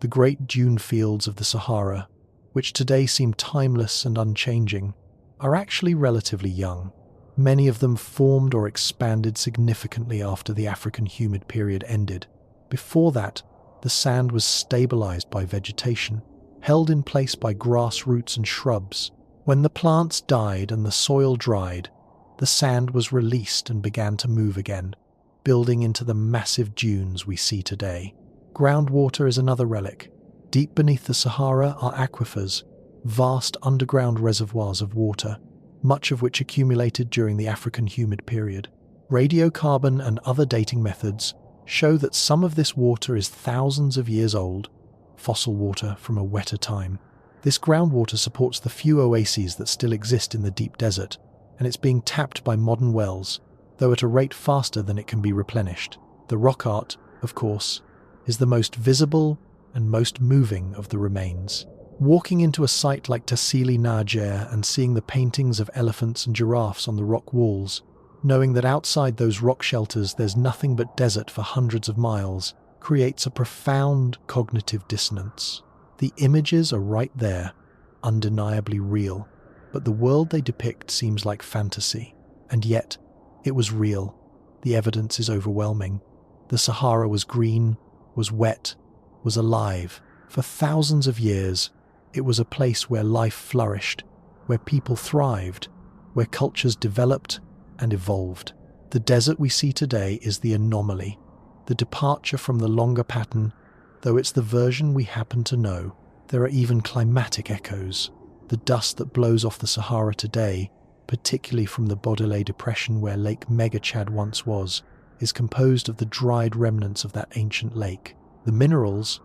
The great dune fields of the Sahara, which today seem timeless and unchanging, are actually relatively young. Many of them formed or expanded significantly after the African humid period ended. Before that, the sand was stabilized by vegetation, held in place by grass roots and shrubs. When the plants died and the soil dried, the sand was released and began to move again, building into the massive dunes we see today. Groundwater is another relic. Deep beneath the Sahara are aquifers, vast underground reservoirs of water, much of which accumulated during the African humid period. Radiocarbon and other dating methods show that some of this water is thousands of years old, fossil water from a wetter time. This groundwater supports the few oases that still exist in the deep desert, and it's being tapped by modern wells, though at a rate faster than it can be replenished. The rock art, of course, is the most visible and most moving of the remains. Walking into a site like Tassili Najer and seeing the paintings of elephants and giraffes on the rock walls, knowing that outside those rock shelters there's nothing but desert for hundreds of miles, creates a profound cognitive dissonance. The images are right there, undeniably real, but the world they depict seems like fantasy. And yet, it was real. The evidence is overwhelming. The Sahara was green, was wet, was alive. For thousands of years, it was a place where life flourished, where people thrived, where cultures developed and evolved. The desert we see today is the anomaly, the departure from the longer pattern, though it's the version we happen to know. There are even climatic echoes. The dust that blows off the Sahara today, particularly from the Baudelaire Depression where Lake Megachad once was, is composed of the dried remnants of that ancient lake. The minerals,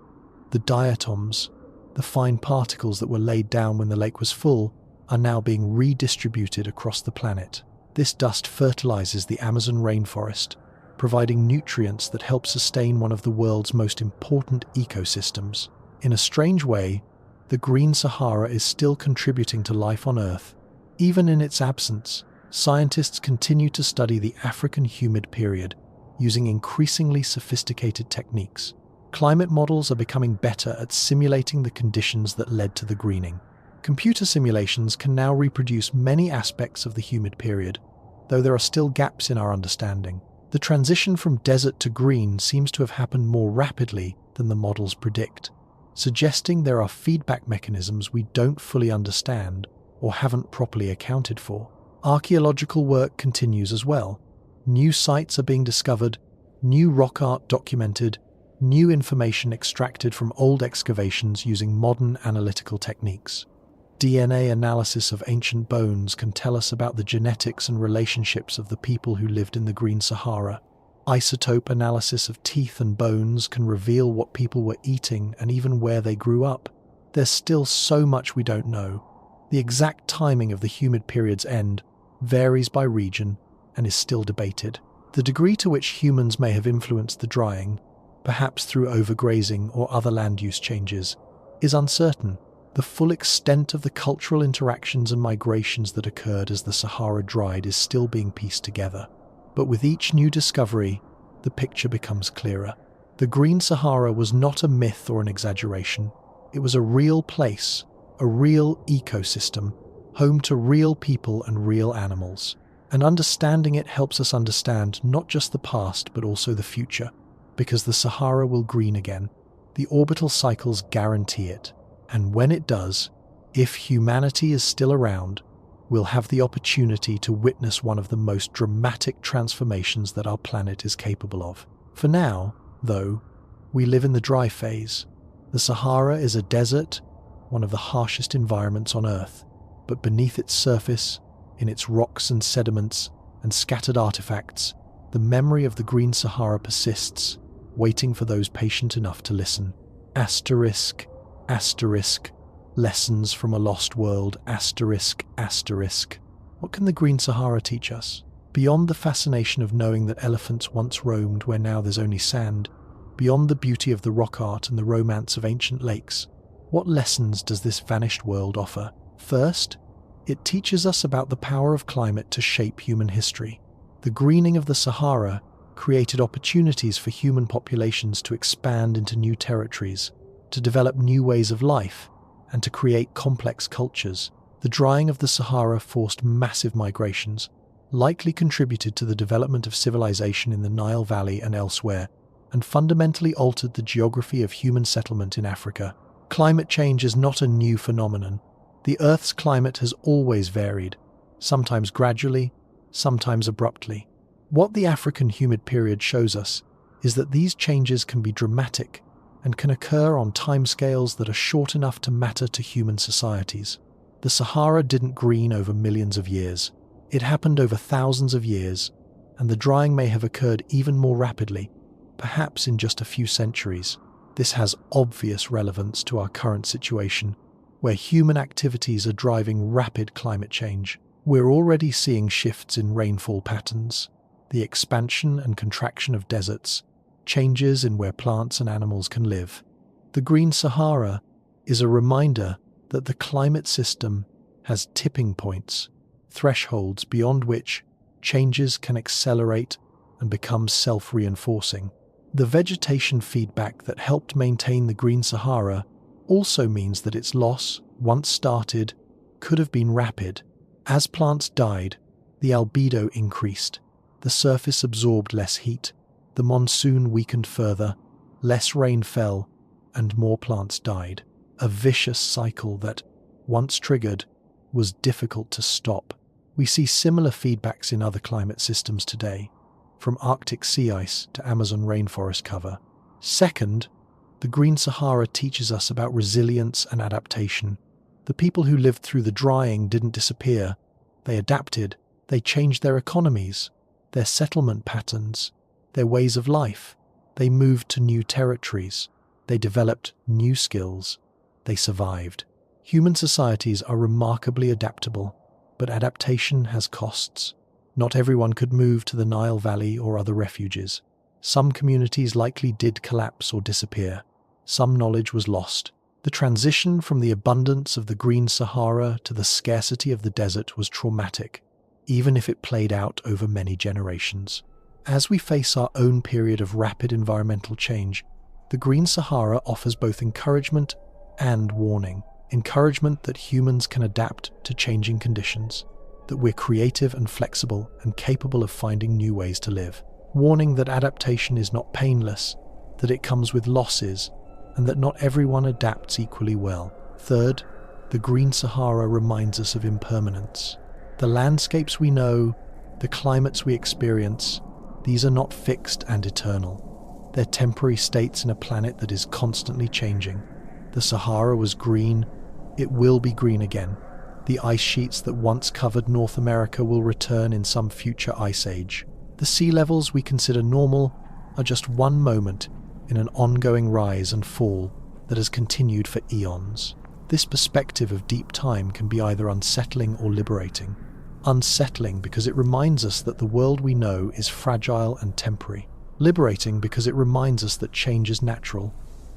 the diatoms, the fine particles that were laid down when the lake was full, are now being redistributed across the planet. This dust fertilizes the Amazon rainforest, providing nutrients that help sustain one of the world's most important ecosystems. In a strange way, the Green Sahara is still contributing to life on Earth. Even in its absence, scientists continue to study the African humid period using increasingly sophisticated techniques. Climate models are becoming better at simulating the conditions that led to the greening. Computer simulations can now reproduce many aspects of the humid period, though there are still gaps in our understanding. The transition from desert to green seems to have happened more rapidly than the models predict, suggesting there are feedback mechanisms we don't fully understand or haven't properly accounted for. Archaeological work continues as well. New sites are being discovered, new rock art documented, new information extracted from old excavations using modern analytical techniques. DNA analysis of ancient bones can tell us about the genetics and relationships of the people who lived in the Green Sahara. Isotope analysis of teeth and bones can reveal what people were eating and even where they grew up. There's still so much we don't know. The exact timing of the humid period's end varies by region and is still debated. The degree to which humans may have influenced the drying, perhaps through overgrazing or other land use changes, is uncertain. The full extent of the cultural interactions and migrations that occurred as the Sahara dried is still being pieced together. But with each new discovery, the picture becomes clearer. The Green Sahara was not a myth or an exaggeration. It was a real place, a real ecosystem, home to real people and real animals. And understanding it helps us understand not just the past but also the future, because the Sahara will green again. The orbital cycles guarantee it. And when it does, if humanity is still around, we'll have the opportunity to witness one of the most dramatic transformations that our planet is capable of. For now, though, we live in the dry phase. The Sahara is a desert, one of the harshest environments on Earth, but beneath its surface, in its rocks and sediments and scattered artifacts, the memory of the Green Sahara persists, waiting for those patient enough to listen. Asterisk. Lessons from a lost world, asterisk. What can the Green Sahara teach us? Beyond the fascination of knowing that elephants once roamed where now there's only sand, beyond the beauty of the rock art and the romance of ancient lakes, what lessons does this vanished world offer? First, it teaches us about the power of climate to shape human history. The greening of the Sahara created opportunities for human populations to expand into new territories, to develop new ways of life, and to create complex cultures. The drying of the Sahara forced massive migrations, likely contributed to the development of civilization in the Nile Valley and elsewhere, and fundamentally altered the geography of human settlement in Africa. Climate change is not a new phenomenon. The Earth's climate has always varied, sometimes gradually, sometimes abruptly. What the African humid period shows us is that these changes can be dramatic and can occur on timescales that are short enough to matter to human societies. The Sahara didn't green over millions of years. It happened over thousands of years, and the drying may have occurred even more rapidly, perhaps in just a few centuries. This has obvious relevance to our current situation, where human activities are driving rapid climate change. We're already seeing shifts in rainfall patterns, the expansion and contraction of deserts, changes in where plants and animals can live. The Green Sahara is a reminder that the climate system has tipping points, thresholds beyond which changes can accelerate and become self-reinforcing. The vegetation feedback that helped maintain the Green Sahara also means that its loss, once started, could have been rapid. As plants died, the albedo increased, the surface absorbed less heat, the monsoon weakened further, less rain fell, and more plants died. A vicious cycle that, once triggered, was difficult to stop. We see similar feedbacks in other climate systems today, from Arctic sea ice to Amazon rainforest cover. Second, the Green Sahara teaches us about resilience and adaptation. The people who lived through the drying didn't disappear. They adapted. They changed their economies, their settlement patterns, their ways of life. They moved to new territories. They developed new skills. They survived. Human societies are remarkably adaptable, but adaptation has costs. Not everyone could move to the Nile Valley or other refuges. Some communities likely did collapse or disappear. Some knowledge was lost. The transition from the abundance of the Green Sahara to the scarcity of the desert was traumatic, even if it played out over many generations. As we face our own period of rapid environmental change, the Green Sahara offers both encouragement and warning. Encouragement that humans can adapt to changing conditions, that we're creative and flexible and capable of finding new ways to live. Warning that adaptation is not painless, that it comes with losses, and that not everyone adapts equally well. Third, the Green Sahara reminds us of impermanence. The landscapes we know, the climates we experience, these are not fixed and eternal. They're temporary states in a planet that is constantly changing. The Sahara was green. It will be green again. The ice sheets that once covered North America will return in some future ice age. The sea levels we consider normal are just one moment in an ongoing rise and fall that has continued for eons. This perspective of deep time can be either unsettling or liberating. Unsettling because it reminds us that the world we know is fragile and temporary. Liberating because it reminds us that change is natural,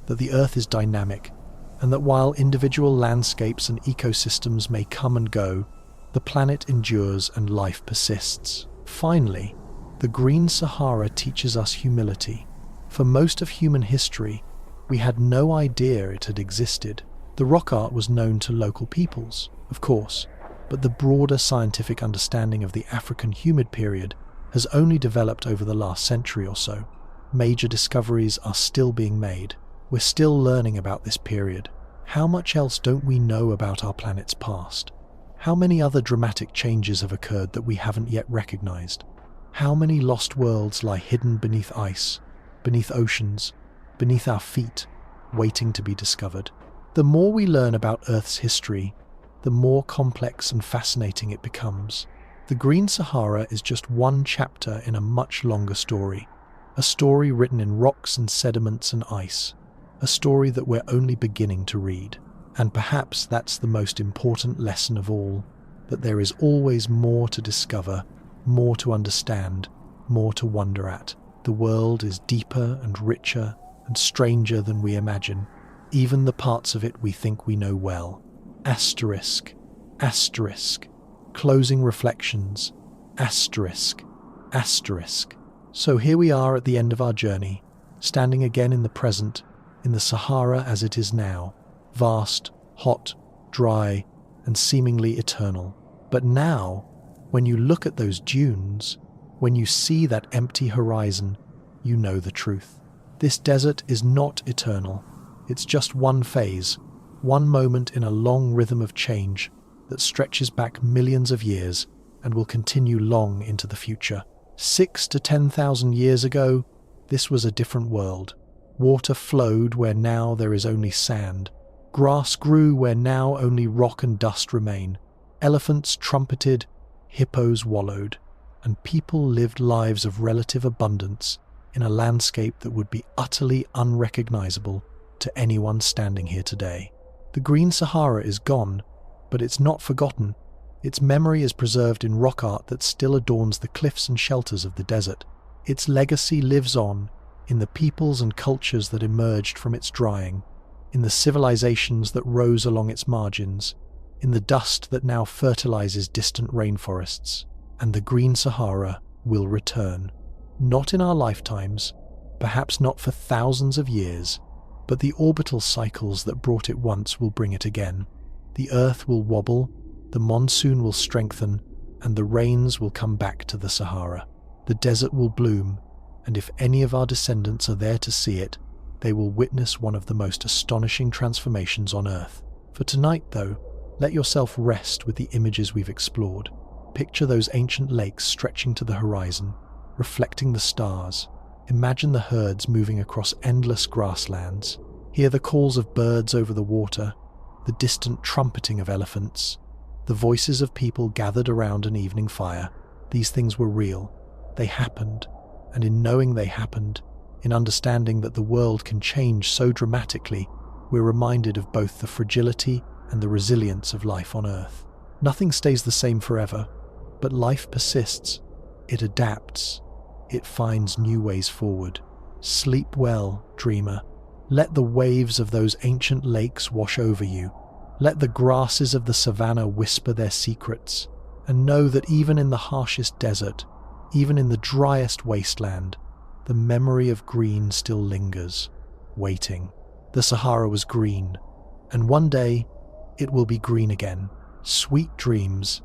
that the Earth is dynamic, and that while individual landscapes and ecosystems may come and go, the planet endures and life persists. Finally, the Green Sahara teaches us humility. For most of human history, we had no idea it had existed. The rock art was known to local peoples, of course, but the broader scientific understanding of the African humid period has only developed over the last century or so. Major discoveries are still being made. We're still learning about this period. How much else don't we know about our planet's past? How many other dramatic changes have occurred that we haven't yet recognized? How many lost worlds lie hidden beneath ice, beneath oceans, beneath our feet, waiting to be discovered? The more we learn about Earth's history, the more complex and fascinating it becomes. The Green Sahara is just one chapter in a much longer story, a story written in rocks and sediments and ice, a story that we're only beginning to read. And perhaps that's the most important lesson of all, that there is always more to discover, more to understand, more to wonder at. The world is deeper and richer and stranger than we imagine, even the parts of it we think we know well. Asterisk, asterisk, closing reflections, asterisk, asterisk. So here we are at the end of our journey, standing again in the present, in the Sahara as it is now, vast, hot, dry, and seemingly eternal. But now, when you look at those dunes, when you see that empty horizon, you know the truth. This desert is not eternal. It's just one phase, one moment in a long rhythm of change that stretches back millions of years and will continue long into the future. 6,000 to 10,000 years ago, this was a different world. Water flowed where now there is only sand. Grass grew where now only rock and dust remain. Elephants trumpeted, hippos wallowed, and people lived lives of relative abundance in a landscape that would be utterly unrecognizable to anyone standing here today. The Green Sahara is gone, but it's not forgotten. Its memory is preserved in rock art that still adorns the cliffs and shelters of the desert. Its legacy lives on in the peoples and cultures that emerged from its drying, in the civilizations that rose along its margins, in the dust that now fertilizes distant rainforests. And the Green Sahara will return, not in our lifetimes, perhaps not for thousands of years, but the orbital cycles that brought it once will bring it again. The earth will wobble, the monsoon will strengthen, and the rains will come back to the Sahara. The desert will bloom, and if any of our descendants are there to see it, they will witness one of the most astonishing transformations on Earth. For tonight, though, let yourself rest with the images we've explored. Picture those ancient lakes stretching to the horizon, reflecting the stars. Imagine the herds moving across endless grasslands. Hear the calls of birds over the water, the distant trumpeting of elephants, the voices of people gathered around an evening fire. These things were real. They happened, and in knowing they happened, in understanding that the world can change so dramatically, we're reminded of both the fragility and the resilience of life on Earth. Nothing stays the same forever, but life persists. It adapts. It finds new ways forward. Sleep well, dreamer. Let the waves of those ancient lakes wash over you. Let the grasses of the savannah whisper their secrets, and know that even in the harshest desert, even in the driest wasteland, the memory of green still lingers, waiting. The Sahara was green, and one day it will be green again. Sweet dreams,